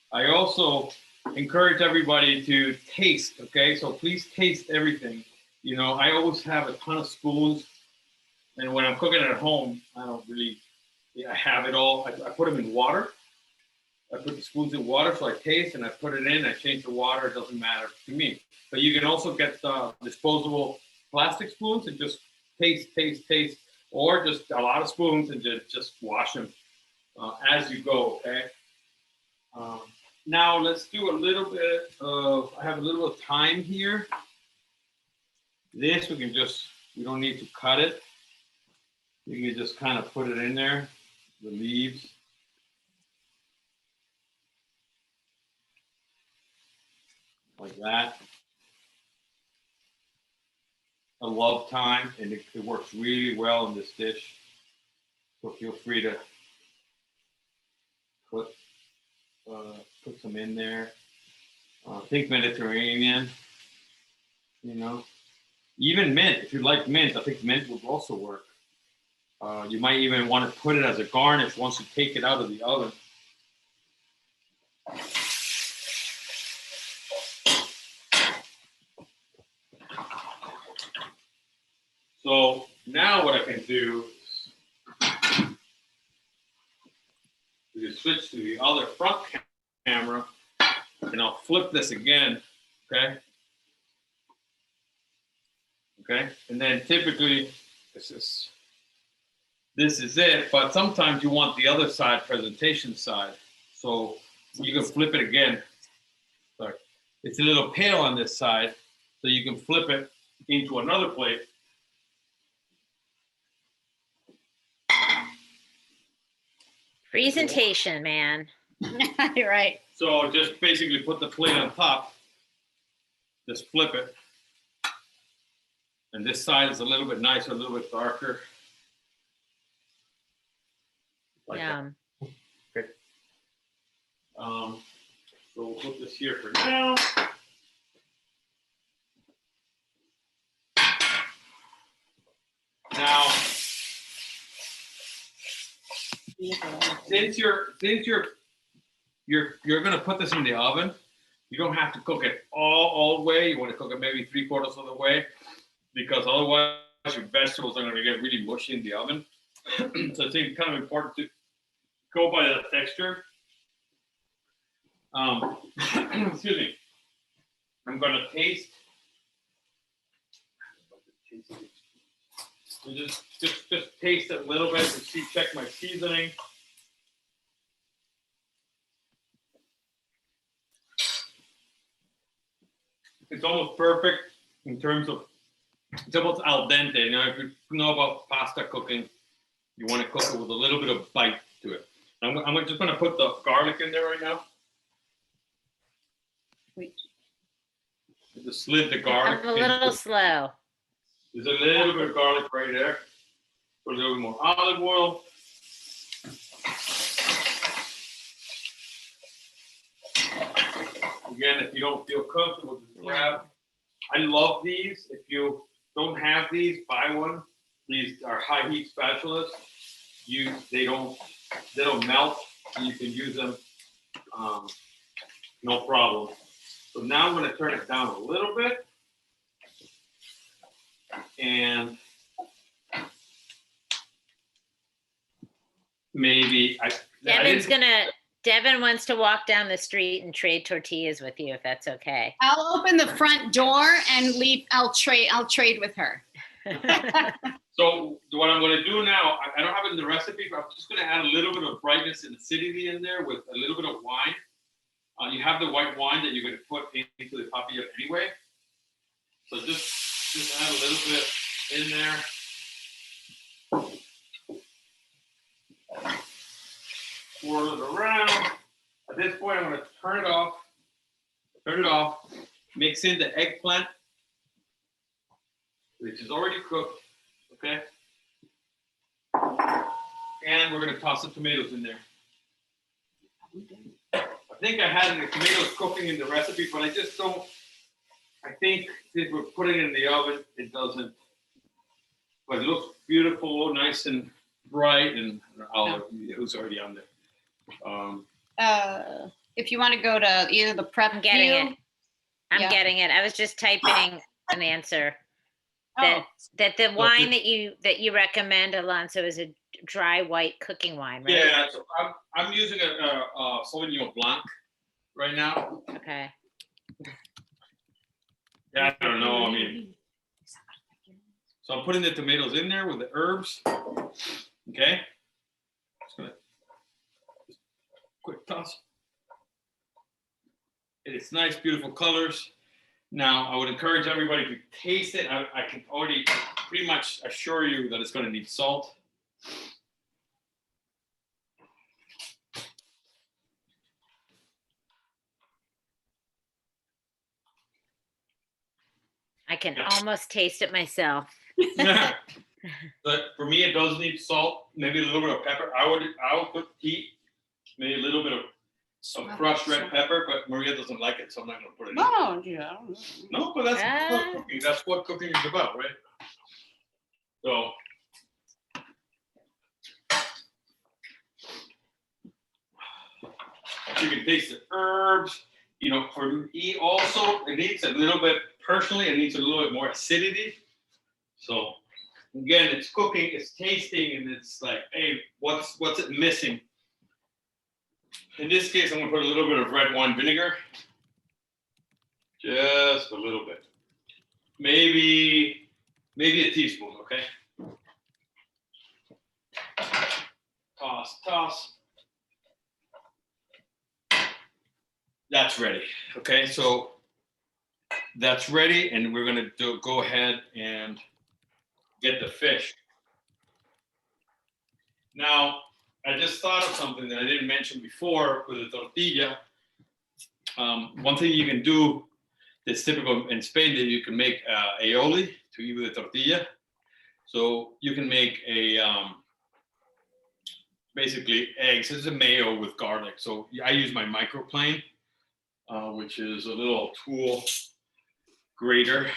I also encourage everybody to taste, okay? So please taste everything. You know, I always have a ton of spoons, and when I'm cooking at home, I don't really I have it all. I put them in water. I put the spoons in water, so I taste, and I put it in. I change the water. It doesn't matter to me. But you can also get disposable plastic spoons and just taste, or just a lot of spoons and just wash them as you go. Okay. Now let's do a little bit of. I have a little bit of thyme here. This we don't need to cut it. You can just kind of put it in there, the leaves. Like that. I love thyme, and it works really well in this dish. So feel free to put some in there. Think Mediterranean, Even mint, if you like mint, I think mint would also work. You might even want to put it as a garnish once you take it out of the oven. So now what I can do is switch to the other front camera, and I'll flip this again, okay? Okay, and then typically this is it, but sometimes you want the other side, presentation side. So you can flip it again. Sorry, it's a little pale on this side, so you can flip it into another plate. Presentation, man. You're right. So just basically put the plate on top, just flip it. And this side is a little bit nicer, a little bit darker. Like Yeah. Okay. So we'll put this here for now. Now, since you're gonna put this in the oven, you don't have to cook it all the way. You want to cook it maybe 3/4 of the way, because otherwise your vegetables are gonna get really mushy in the oven. So I think it's kind of important to go by the texture. Excuse me. I'm gonna taste. So just taste it a little bit to check my seasoning. It's almost perfect in terms of, it's almost al dente. If you know about pasta cooking, you want to cook it with a little bit of bite to it. I'm just going to put the garlic in there right now. Wait. I just slid the garlic. I'm a little slow. There's a little bit of garlic right there. Put a little bit more olive oil. Again, if you don't feel comfortable, just grab. I love these. If you don't have these, buy one. These are high heat spatulas. They don't melt. You can use them, no problem. So now I'm going to turn it down a little bit, and maybe Devin wants to walk down the street and trade tortillas with you, if that's okay. I'll open the front door and leave. I'll trade with her. So what I'm going to do now, I don't have it in the recipe, but I'm just going to add a little bit of brightness and acidity in there with a little bit of wine. You have the white wine that you're going to put into the papilla anyway. So just add a little bit in there. Swirl it around. At this point, I'm going to turn it off. Mix in the eggplant, which is already cooked. Okay. And we're going to toss the tomatoes in there. I think I had the tomatoes cooking in the recipe, but I just don't. I think since we're putting it in the oven, it doesn't. But it looks beautiful, nice and bright, and it was already on there. If you want to go to either the prep, I'm getting it. I was just typing an answer. That the wine that you recommend, Alonso, is a dry white cooking wine, right? Yeah, so I'm using a Sauvignon Blanc right now. Okay. Yeah, I don't know. I mean, so I'm putting the tomatoes in there with the herbs. Okay. Just gonna quick toss. It's nice, beautiful colors. Now, I would encourage everybody to taste it. I can already pretty much assure you that it's going to need salt. I can almost taste it myself. But for me, it does need salt, maybe a little bit of pepper. I would put heat, maybe a little bit of crushed red pepper, but Maria doesn't like it, so I'm not going to put it in. No, yeah. No, but that's cooking. That's what cooking is about, right? So, you can taste the herbs. You know, for me also, it needs a little bit, personally, it needs a little bit more acidity. So, again, it's cooking, it's tasting, and it's like, hey, what's it missing? In this case, I'm gonna put a little bit of red wine vinegar. Just a little bit. Maybe a teaspoon, okay? Toss. That's ready, okay? So that's ready, and we're gonna go ahead and get the fish. Now, I just thought of something that I didn't mention before with the tortilla. One thing you can do that's typical in Spain, that you can make aioli to eat with a tortilla. So you can make a basically eggs. It's a mayo with garlic. So I use my microplane, which is a little tool grater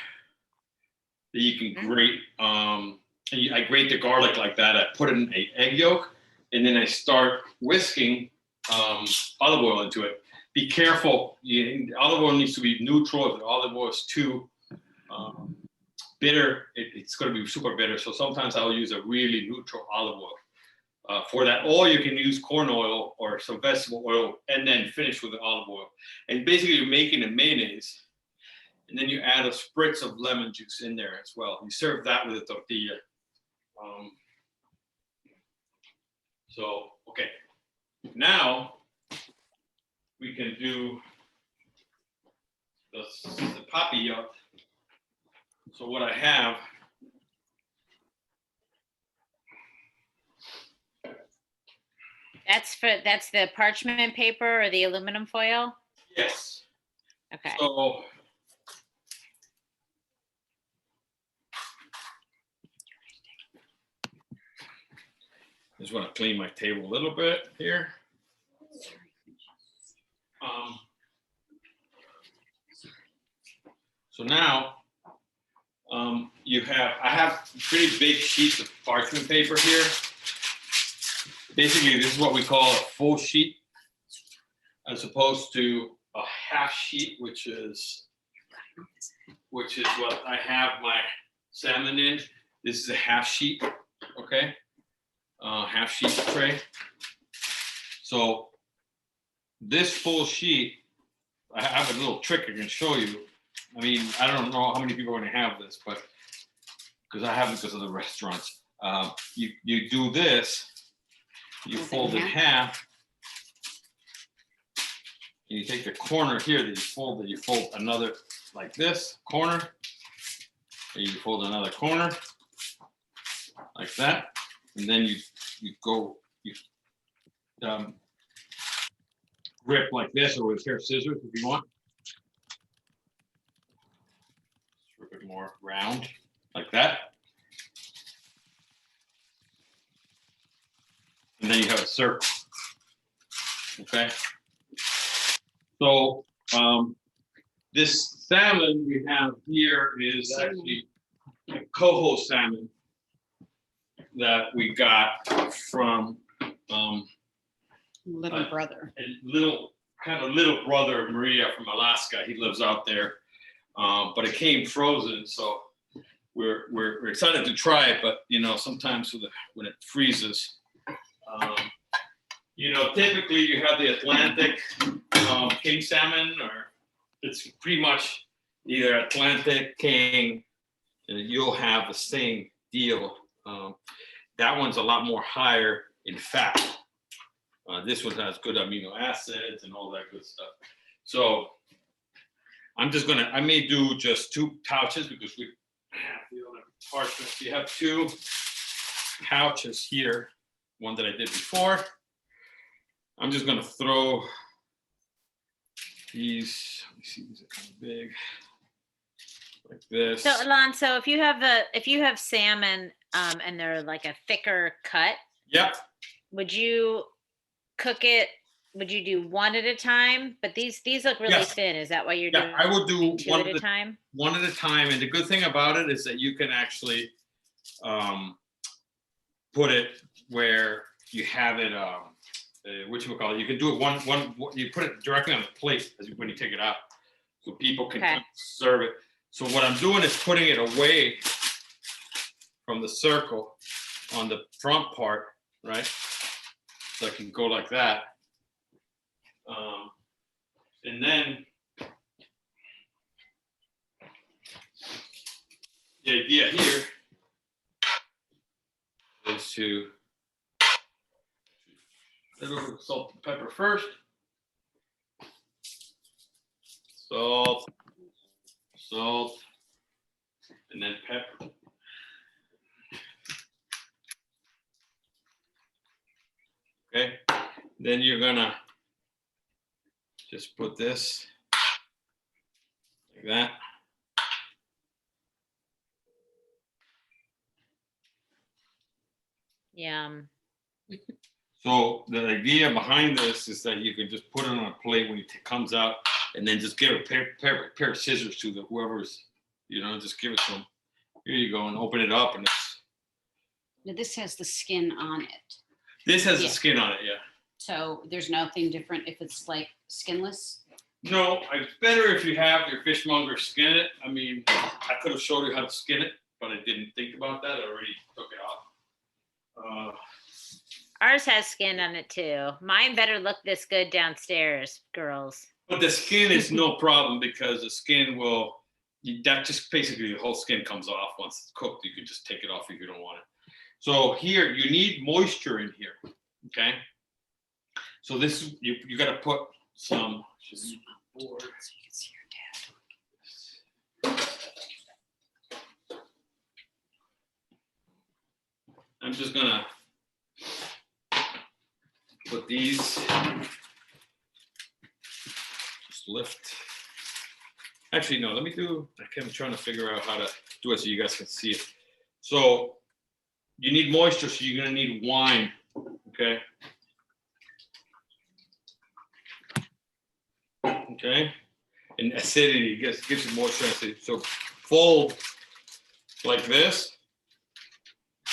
that you can grate. I grate the garlic like that. I put it in an egg yolk, and then I start whisking olive oil into it. Be careful. Olive oil needs to be neutral. If the olive oil is too bitter, it's going to be super bitter. So sometimes I'll use a really neutral olive oil for that. Or you can use corn oil or some vegetable oil and then finish with the olive oil. And basically you're making a mayonnaise, and then you add a spritz of lemon juice in there as well. You serve that with a tortilla. So, okay. Now we can do the papilla. So what I have, that's the parchment paper or the aluminum foil? yes. Okay. So I just want to clean my table a little bit here. So now I have pretty big sheets of parchment paper here. Basically, this is what we call a full sheet, as opposed to a half sheet, which is what I have my salmon in. This is a half sheet, okay? Half sheet tray. So this full sheet, I have a little trick I can show you. I mean, I don't know how many people are going to have this, but because I have it because of the restaurants. You do this, you fold it in half, and you take the corner here that you fold another like this corner, and you fold another corner like that, and then you grip like this, or with a pair of scissors if you want. A bit more round like that, and then you have a circle. Okay, so this salmon we have here is actually a coho salmon that we got from Little brother. a little brother of Maria from Alaska. He lives out there, but it came frozen, so we're excited to try it, but you know, sometimes when it freezes, you know, typically you have the Atlantic king salmon, or it's pretty much either Atlantic king, and you'll have the same deal. That one's a lot more higher in fat. This one has good amino acids and all that good stuff. So I may do just 2 pouches because we have the other parchment. You have 2 pouches here, one that I did before. I'm just gonna throw these, let me see, these are kind of big, like this. So Alonso, if you have salmon and they're like a thicker cut, Yep. would you cook it? Would you do one at a time? But these look really thin. Is that why you're doing? I would do 2 at a time. One at a time, and the good thing about it is that you can actually put it where you have it. Whatchamacallit, you can do it one. You put it directly on the plate when you take it out, so people can serve it. So what I'm doing is putting it away from the circle on the front part, right? So I can go like that, and then the idea here is to a little salt and pepper first. Salt, and then pepper. Okay, then you're gonna just put this like that. Yum. So the idea behind this is that you can just put it on a plate when it comes out, and then just give a pair of scissors to whoever's, you know, just give it to them. Here you go, and open it up, and it's. Now this has the skin on it. This has the skin on it, yeah. So there's nothing different if it's like skinless? No, it's better if you have your fishmonger skin it. I mean, I could have showed you how to skin it, but I didn't think about that. I already took it off. Ours has skin on it too. Mine better look this good downstairs, girls. But the skin is no problem because the skin will, that just basically the whole skin comes off once it's cooked. You can just take it off if you don't want it. So here, you need moisture in here, okay? So this is, you got to put some, just board. So you can see your dad. I'm just gonna put these, just lift. Actually, no, let me do, I'm trying to figure out how to do it so you guys can see it. So you need moisture, so you're gonna need wine, okay? Okay, and acidity gives you moisture and acidity. So fold like this,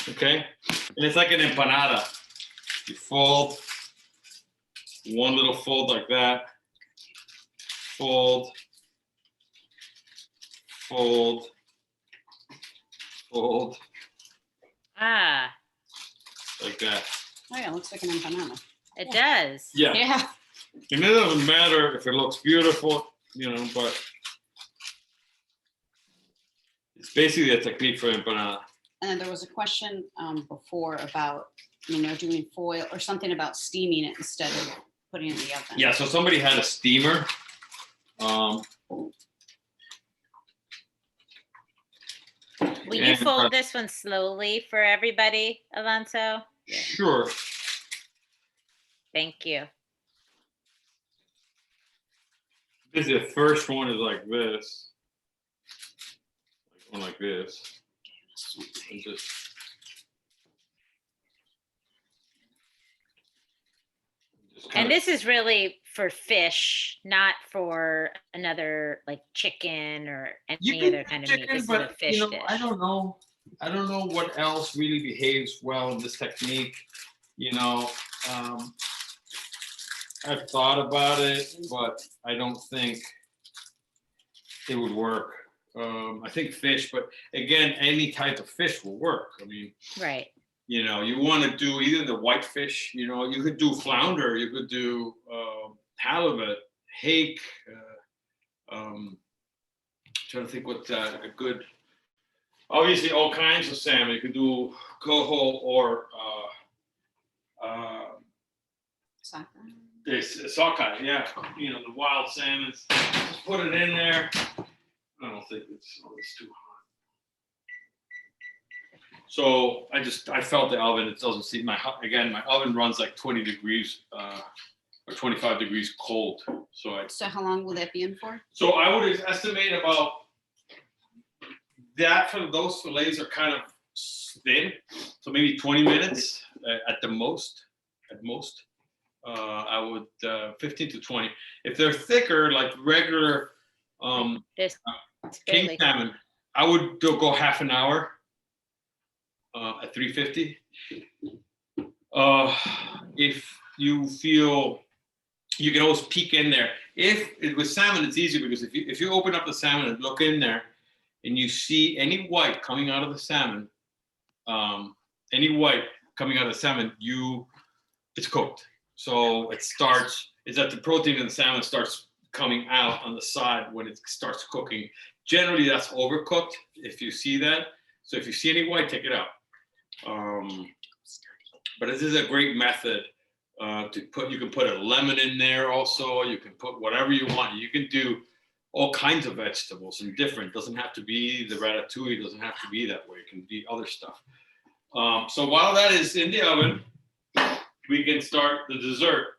okay? And it's like an empanada. You fold, one little fold like that, fold, fold, fold, Ah, like that. Oh yeah, it looks like an empanada. it does. Yeah. Yeah. And it doesn't matter if it looks beautiful, you know, but it's basically a technique for empanada. And then there was a question before about, you know, doing foil or something about steaming it instead of putting it in the oven. Yeah, so somebody had a steamer. Will you fold this one slowly for everybody, Alonso? Sure. Thank you. This is the first one is like this. Like one like this. And just And this is really for fish, not for another like chicken or any other kind of meat. This is a fish dish. I don't know what else really behaves well in this technique. You know, I've thought about it, but I don't think it would work. I think fish, but again, any type of fish will work. I mean, Right. you know, you want to do either the white fish, you know, you could do flounder, you could do halibut, hake. Trying to think what a good, obviously all kinds of salmon. You could do coho or this sockeye, yeah. You know, the wild salmons. Just put it in there. I don't think it's too hot. So I felt the oven. It doesn't see my oven runs like 20 degrees or 25 degrees cold. So how long will that be in for? So I would estimate about that. For those fillets are kind of thin, so maybe 20 minutes at the most. At most, I would 15 to 20. If they're thicker, like regular king salmon, I would go half an hour at 350. If you feel, you can always peek in there. If it was salmon, it's easy because if you open up the salmon and look in there, and you see any white coming out of the salmon, it's cooked. So it's that the protein in the salmon starts coming out on the side when it starts cooking. Generally, that's overcooked if you see that. So if you see any white, take it out. But this is a great method to put. You can put a lemon in there also. You can put whatever you want. You can do all kinds of vegetables and different. Doesn't have to be the ratatouille. Doesn't have to be that way. It can be other stuff. So while that is in the oven, we can start the dessert.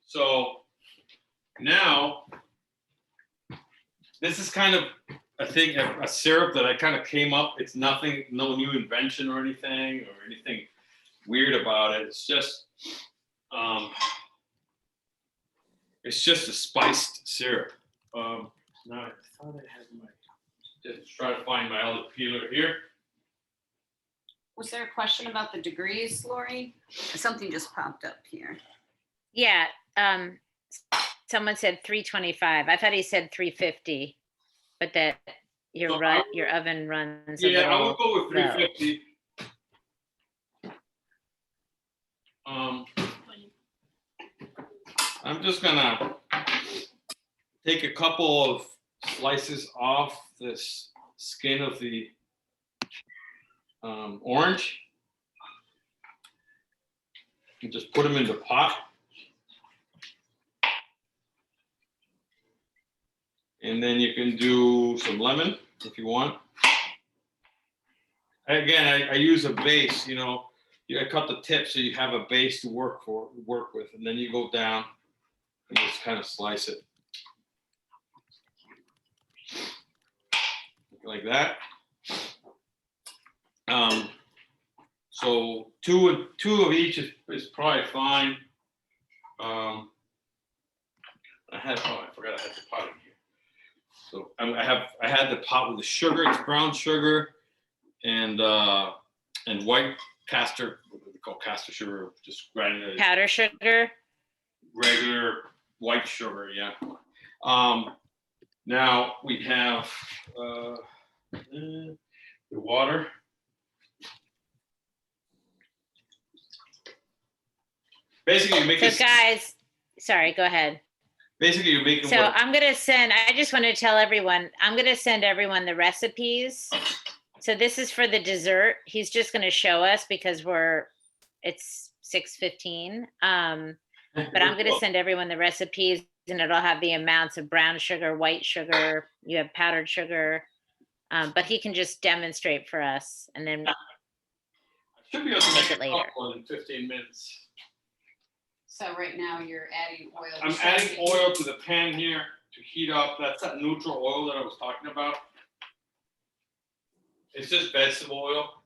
So now, this is kind of a syrup that I kind of came up. It's nothing, no new invention or anything weird about it. It's just a spiced syrup. Now I thought I had just try to find my other peeler here. Was there a question about the degrees, Lori? Something just popped up here. Yeah. Someone said 325. I thought he said 350, but that your oven runs. Yeah, I would go with 350. I'm just gonna take a couple of slices off this skin of the orange and just put them in the pot. And then you can do some lemon if you want. Again, I use a base, you know. I cut the tip so you have a base to work with, and then you go down and just kind of slice it like that. So two of each is probably fine. I forgot I had the pot in here. So I had the pot with the sugar. It's brown sugar and white castor, what do they call castor sugar? Just granulated powder sugar. Regular white sugar, yeah. Now we have the water. Basically, you make so guys, sorry, go ahead. Basically, you're making. So I'm gonna send. I just want to tell everyone. I'm gonna send everyone the recipes. So this is for the dessert. He's just gonna show us because it's 6:15. But I'm gonna send everyone the recipes, and it'll have the amounts of brown sugar, white sugar. You have powdered sugar, but he can just demonstrate for us, and then I should be able to make it later in 15 minutes. So right now you're adding oil. I'm adding oil to the pan here to heat up. That's that neutral oil that I was talking about. It's just vegetable oil.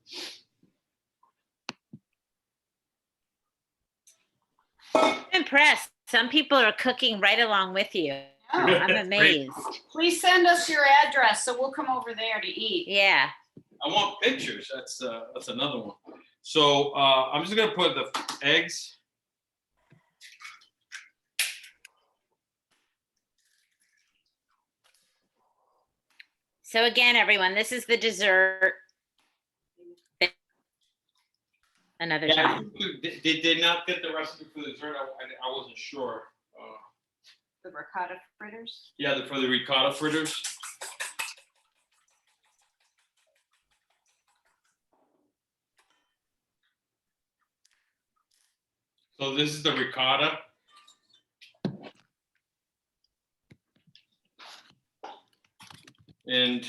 I'm impressed. Some people are cooking right along with you. Oh, I'm amazed. Please send us your address so we'll come over there to eat. Yeah. I want pictures. That's another one. So I'm just gonna put the eggs. So again, everyone, this is the dessert. Another time. Did they not get the recipe for the dessert? I wasn't sure. The ricotta fritters. Yeah, for the ricotta fritters. So this is the ricotta. And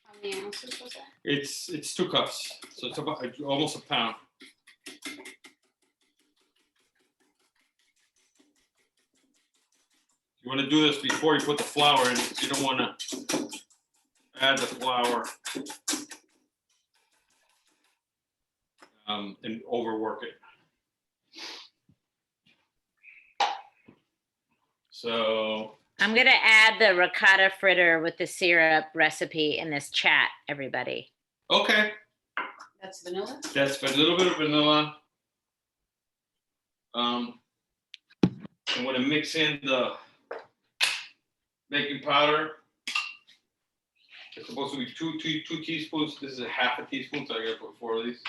How many ounces was that? it's 2 cups, so it's about almost a pound. You want to do this before you put the flour in, because you don't want to add the flour and overwork it. So I'm going to add the ricotta fritter with the syrup recipe in this chat, everybody. okay, That's vanilla? that's a little bit of vanilla. I'm going to mix in the baking powder. It's supposed to be two teaspoons. This is a half a teaspoon, so I gotta put 4 of these.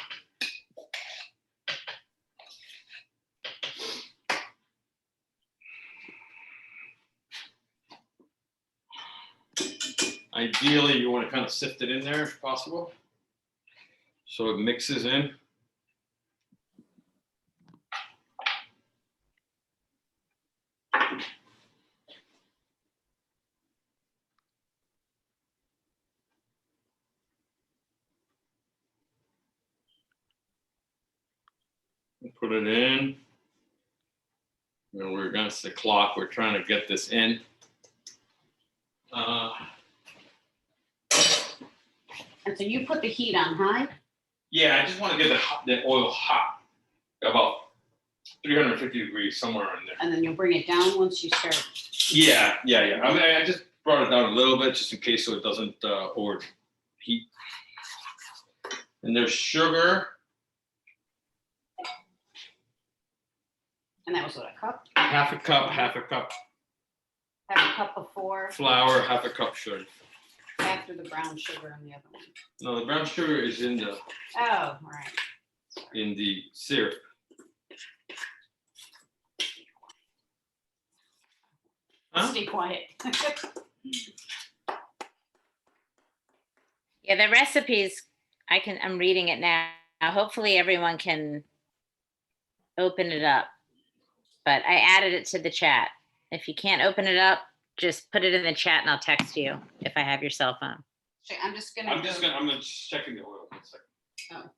Ideally, you want to kind of sift it in there if possible, so it mixes in. Put it in. And we're against the clock. We're trying to get this in. And so you put the heat on high? Yeah, I just want to get the oil hot, about 350 degrees, somewhere in there. And then you'll bring it down once you start. Yeah. I mean, I just brought it down a little bit just in case, so it doesn't overheat. And there's sugar. And that was what, a cup? Half a cup. Half a cup before? Flour, half a cup sugar. After the brown sugar on the other one. No, the brown sugar is in the Oh, all right. in the syrup. Huh? Stay quiet. Yeah, the recipes, I'm reading it now. Hopefully everyone can open it up. But I added it to the chat. If you can't open it up, just put it in the chat and I'll text you if I have your cell phone. I'm just gonna checking the oil. 1 second. Oh.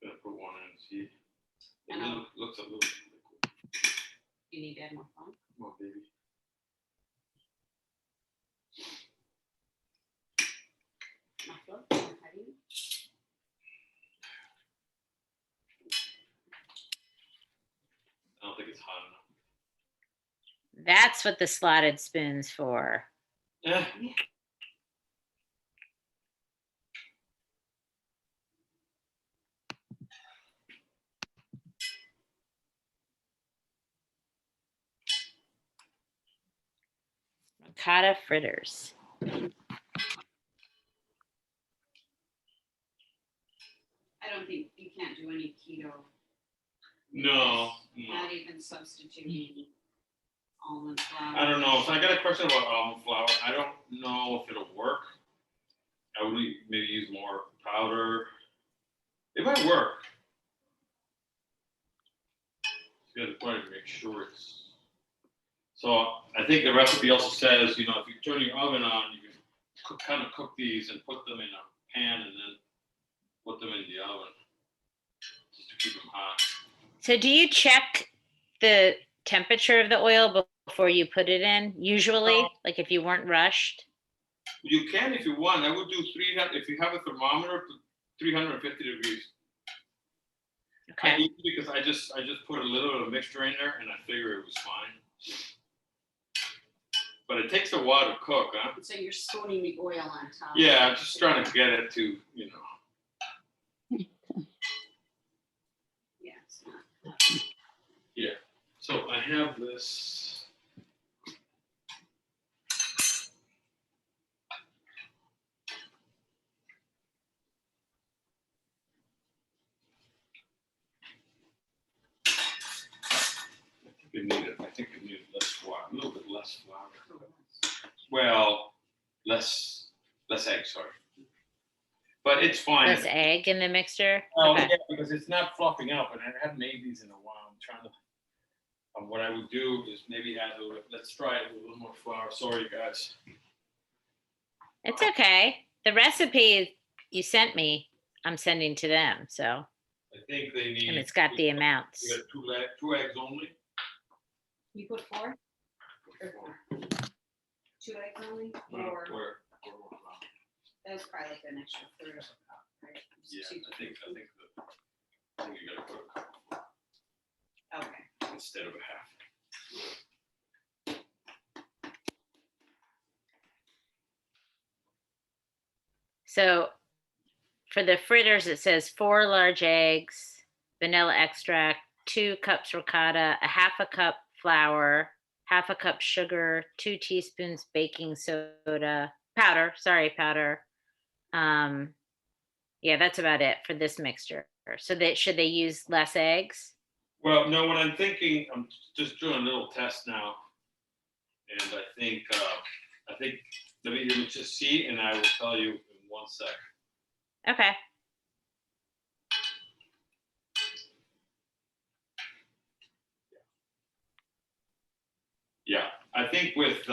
Gonna put one in. See, it looks a little liquid. You need to add more foam? More, baby. More flour? More heavy? I don't think it's hot enough. That's what the slotted spoon's for. Yeah. Ricotta fritters. I don't think you can't do any keto. No. Not even substituting almond flour. I don't know. So I got a question about almond flour. I don't know if it'll work. I would maybe use more powder. It might work. You got to probably make sure it's. So I think the recipe also says, if you turn your oven on, you can kind of cook these and put them in a pan and then put them in the oven just to keep them hot. So do you check the temperature of the oil before you put it in? Usually, like if you weren't rushed? You can if you want. I would do 300. If you have a thermometer, 350 degrees. Okay. Because I just put a little bit of mixture in there and I figure it was fine. But it takes a while to cook, huh? So you're spooning the oil on top. Yeah, I'm just trying to get it to, Yeah. So I have this. I think it needed less flour, a little bit less flour. Well, less egg, sorry. But it's fine. Less egg in the mixture? Oh, Okay. yeah, because it's not fluffing out, but I haven't made these in a while. I'm trying to, what I would do is maybe add a little bit, let's try it with a little more flour. Sorry, guys. It's okay. The recipe you sent me, I'm sending to them, so, I think they need. and it's got the amounts. You got two eggs only? You put 4? Or 4? 2 eggs only? Or that was probably like an extra third of a cup, right? Yeah, I think you gotta put a cup Okay. instead of a half. So for the fritters, it says 4 large eggs, vanilla extract, 2 cups ricotta, a half a cup flour, half a cup sugar, 2 teaspoons baking soda, powder. Yeah, that's about it for this mixture. So should they use less eggs? Well, no, what I'm thinking, I'm just doing a little test now. And I think, let me just see, and I will tell you in 1 sec. Okay. Yeah, I think with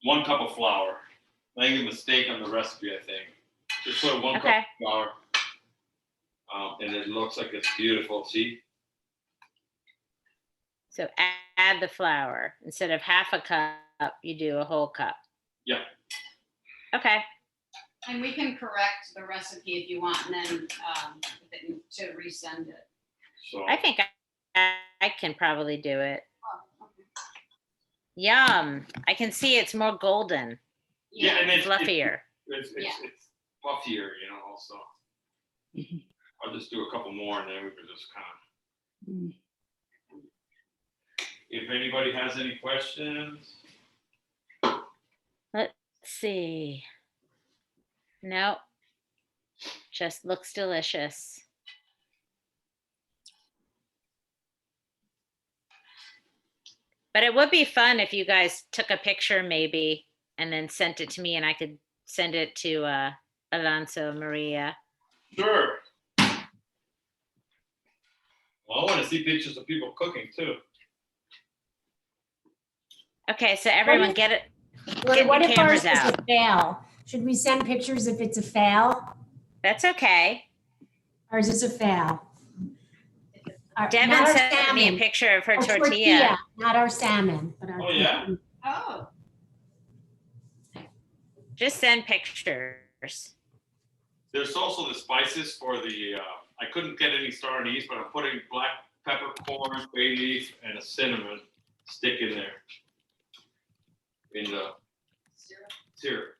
1 cup of flour, I made a mistake on the recipe, I think. Just put 1 cup of flour, and it looks like it's beautiful, see? So add the flour. Instead of half a cup, you do a whole cup. Yeah. Okay. And we can correct the recipe if you want, and then to resend it. So I think I can probably do it. Oh, okay. Yum. I can see it's more golden, yeah, and it's fluffier. It's puffier, also. I'll just do a couple more, and then we can just kind of. If anybody has any questions. Let's see. No, just looks delicious. But it would be fun if you guys took a picture maybe and then sent it to me and I could send it to Alonso, Maria. Sure. Well, I want to see pictures of people cooking too. Okay, so everyone get it. Get What the if ours cameras is out. a fail? Should we send pictures if it's a fail? That's okay. Ours is a fail. Devin Not our sent me a salmon. picture of her Our tortilla. not our salmon, but our Oh, yeah? Oh, Just send pictures. There's also the spices for the. I couldn't get any star anise, but I'm putting black peppercorn, bay leaf, and a cinnamon stick in there. In the syrup.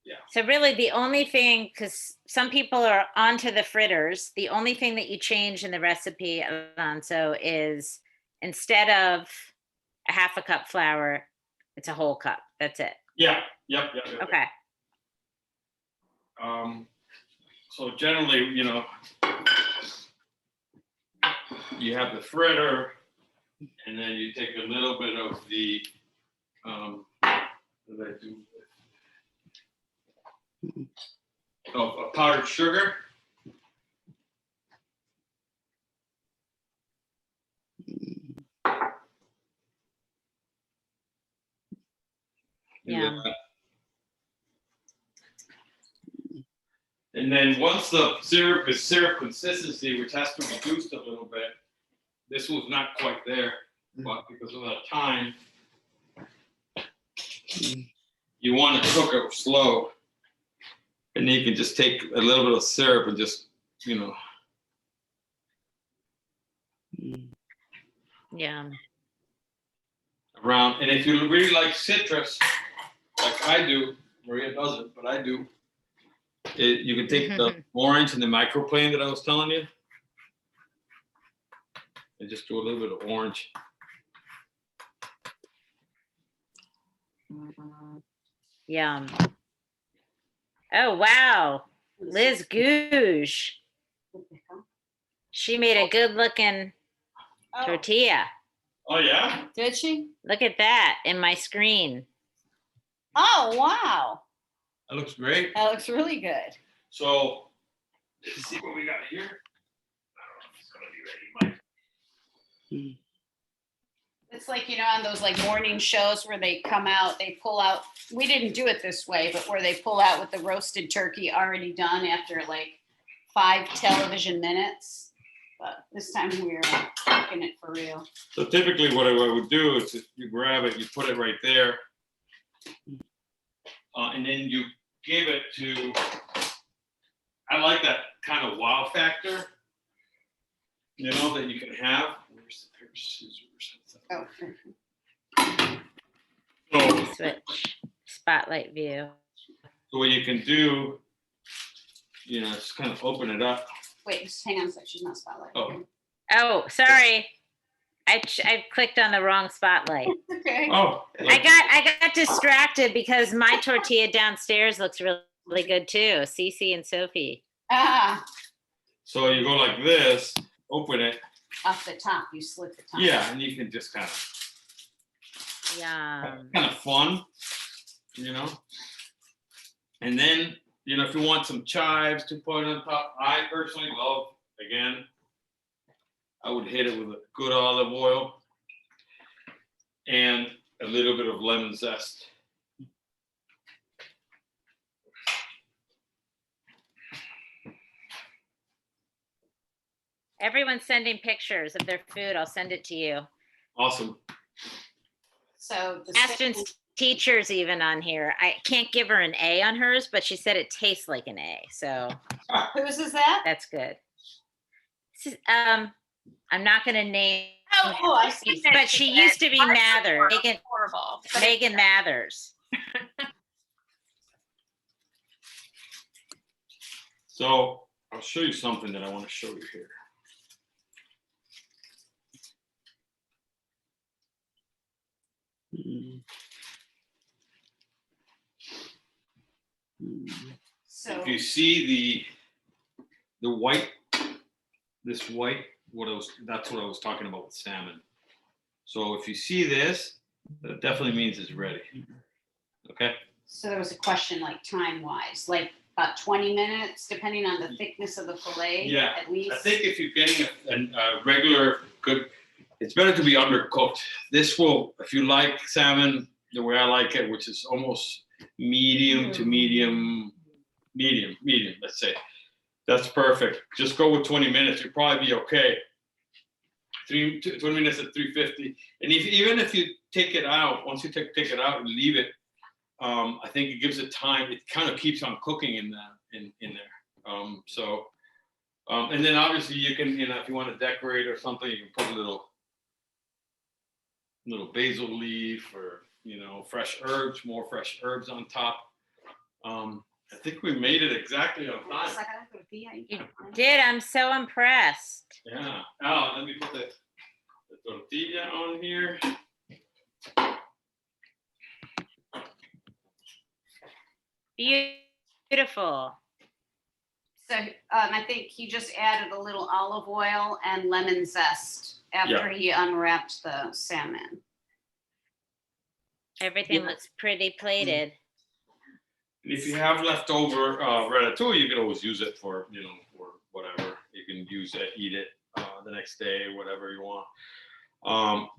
Yeah. So really the only thing, because some people are onto the fritters, the only thing that you change in the recipe, Alonso, is instead of a half a cup flour, it's a whole cup. That's it. Yeah. Yep. Okay. So generally, you have the fritter, and then you take a little bit of the, what did I do? Of powdered sugar. Yeah. And then once the syrup is syrup consistency, which has to be reduced a little bit, this was not quite there, but because of the time, you want to cook it slow. And then you can just take a little bit of syrup and just, Yeah. around. And if you really like citrus, like I do, Maria doesn't, but I do, you can take the orange and the microplane that I was telling you, and just do a little bit of orange. Yum. Oh, wow. Liz Gouge. She made a good looking tortilla. Oh, yeah? Did she? Look at that in my screen. Oh, wow. That looks great. That looks really good. So, let's see what we got here. I don't know if it's gonna be ready, Mike. It's like, on those like morning shows where they come out, they pull out, we didn't do it this way, but where they pull out with the roasted turkey already done after like 5 television minutes. But this time we're cooking it for real. So typically what I would do is if you grab it, you put it right there. And then you give it to, I like that kind of wow factor, that you can have. Where's the pair of scissors? Oh. Switch spotlight view. So what you can do, just kind of open it up. Wait, just hang on a sec. She's not spotlight. Oh, sorry. I clicked on the wrong spotlight. Okay. Oh. I got distracted because my tortilla downstairs looks really, really good too. Cece and Sophie. Ah. So you go like this, open it. Off the top, you slit the top. Yeah, and you can just kind of. Yeah. Kind of fun, And then, if you want some chives to put on top, I personally love, again, I would hit it with a good olive oil and a little bit of lemon zest. Everyone's sending pictures of their food. I'll send it to you. Awesome. So Aston's teacher's even on here. I can't give her an A on hers, but she said it tastes like an A. So whose is that? that's good. I'm not going to name. Oh, I see. But she used to be Mather. Horrible. Megan Mathers. So I'll show you something that I want to show you here. So if you see the white, this white, that's what I was talking about with salmon. So if you see this, that definitely means it's ready. Okay. So there was a question like time wise, like about 20 minutes, depending on the thickness of the fillet. Yeah, at least. I think if you're getting a regular good, it's better to be undercooked. This will, if you like salmon the way I like it, which is almost medium to medium, let's say. That's perfect. Just go with 20 minutes. You'll probably be okay. 20 minutes at 350. And even if you take it out, once you take it out and leave it, I think it gives it time. It kind of keeps on cooking in there. And then obviously you can, if you want to decorate or something, you can put a little basil leaf or, fresh herbs, more fresh herbs on top. I think we made it exactly on time. You did. I'm so impressed. Yeah. Let me put the tortilla on here. Beautiful. So I think he just added a little olive oil and lemon zest after he unwrapped the salmon. Everything looks pretty plated. And if you have leftover ratatouille, you can always use it for, for whatever. You can use it, eat it the next day, whatever you want.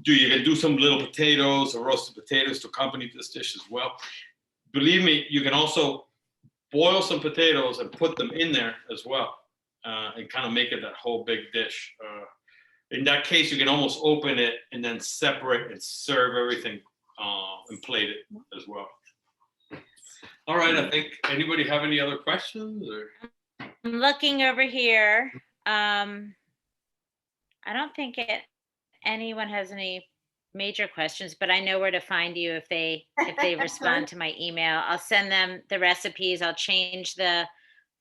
You can do some little potatoes or roasted potatoes to accompany this dish as well. Believe me, you can also boil some potatoes and put them in there as well, and kind of make it that whole big dish. In that case, you can almost open it and then separate and serve everything and plate it as well. All right, I think, anybody have any other questions? Or? I'm looking over here. I don't think anyone has any major questions, but I know where to find you if they respond to my email. I'll send them the recipes. I'll change the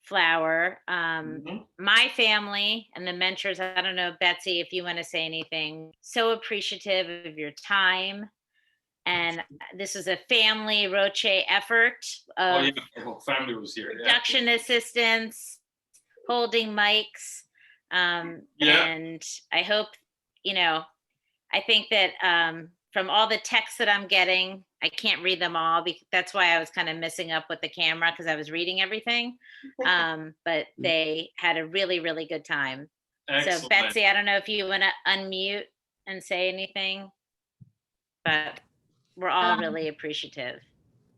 flour. My family and the Menchers, I don't know, Betsy, if you want to say anything, so appreciative of your time. And this is a family Roche effort of the whole family was here. production assistants, holding mics. And I hope, I think that from all the texts that I'm getting, I can't read them all. That's why I was kind of messing up with the camera because I was reading everything. But they had a really, really good time. Excellent. So Betsy, I don't know if you want to unmute and say anything, but we're all really appreciative.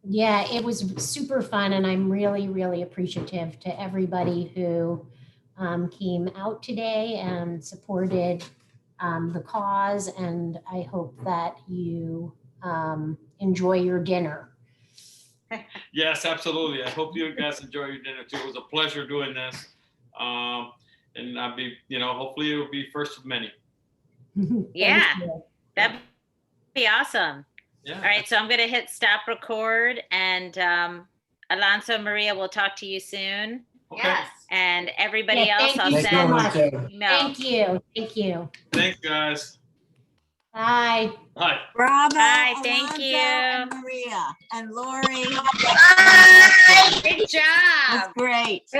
Yeah, it was super fun, and I'm really, really appreciative to everybody who came out today and supported the cause, and I hope that you enjoy your dinner. Yes, absolutely. I hope you guys enjoy your dinner too. It was a pleasure doing this. And I'll be, hopefully it'll be first of many. Yeah, that'd be awesome. Yeah. All right, so I'm going to hit stop record, and Alonso, Maria, we'll talk to you soon. Okay. Yes. And everybody else, I'll Thank you so much. email. Thank you. Thank you. Thanks, guys. Bye. Bye. Bravo. Bye, thank Alonso you. And Maria and Lori. Good job. That's great.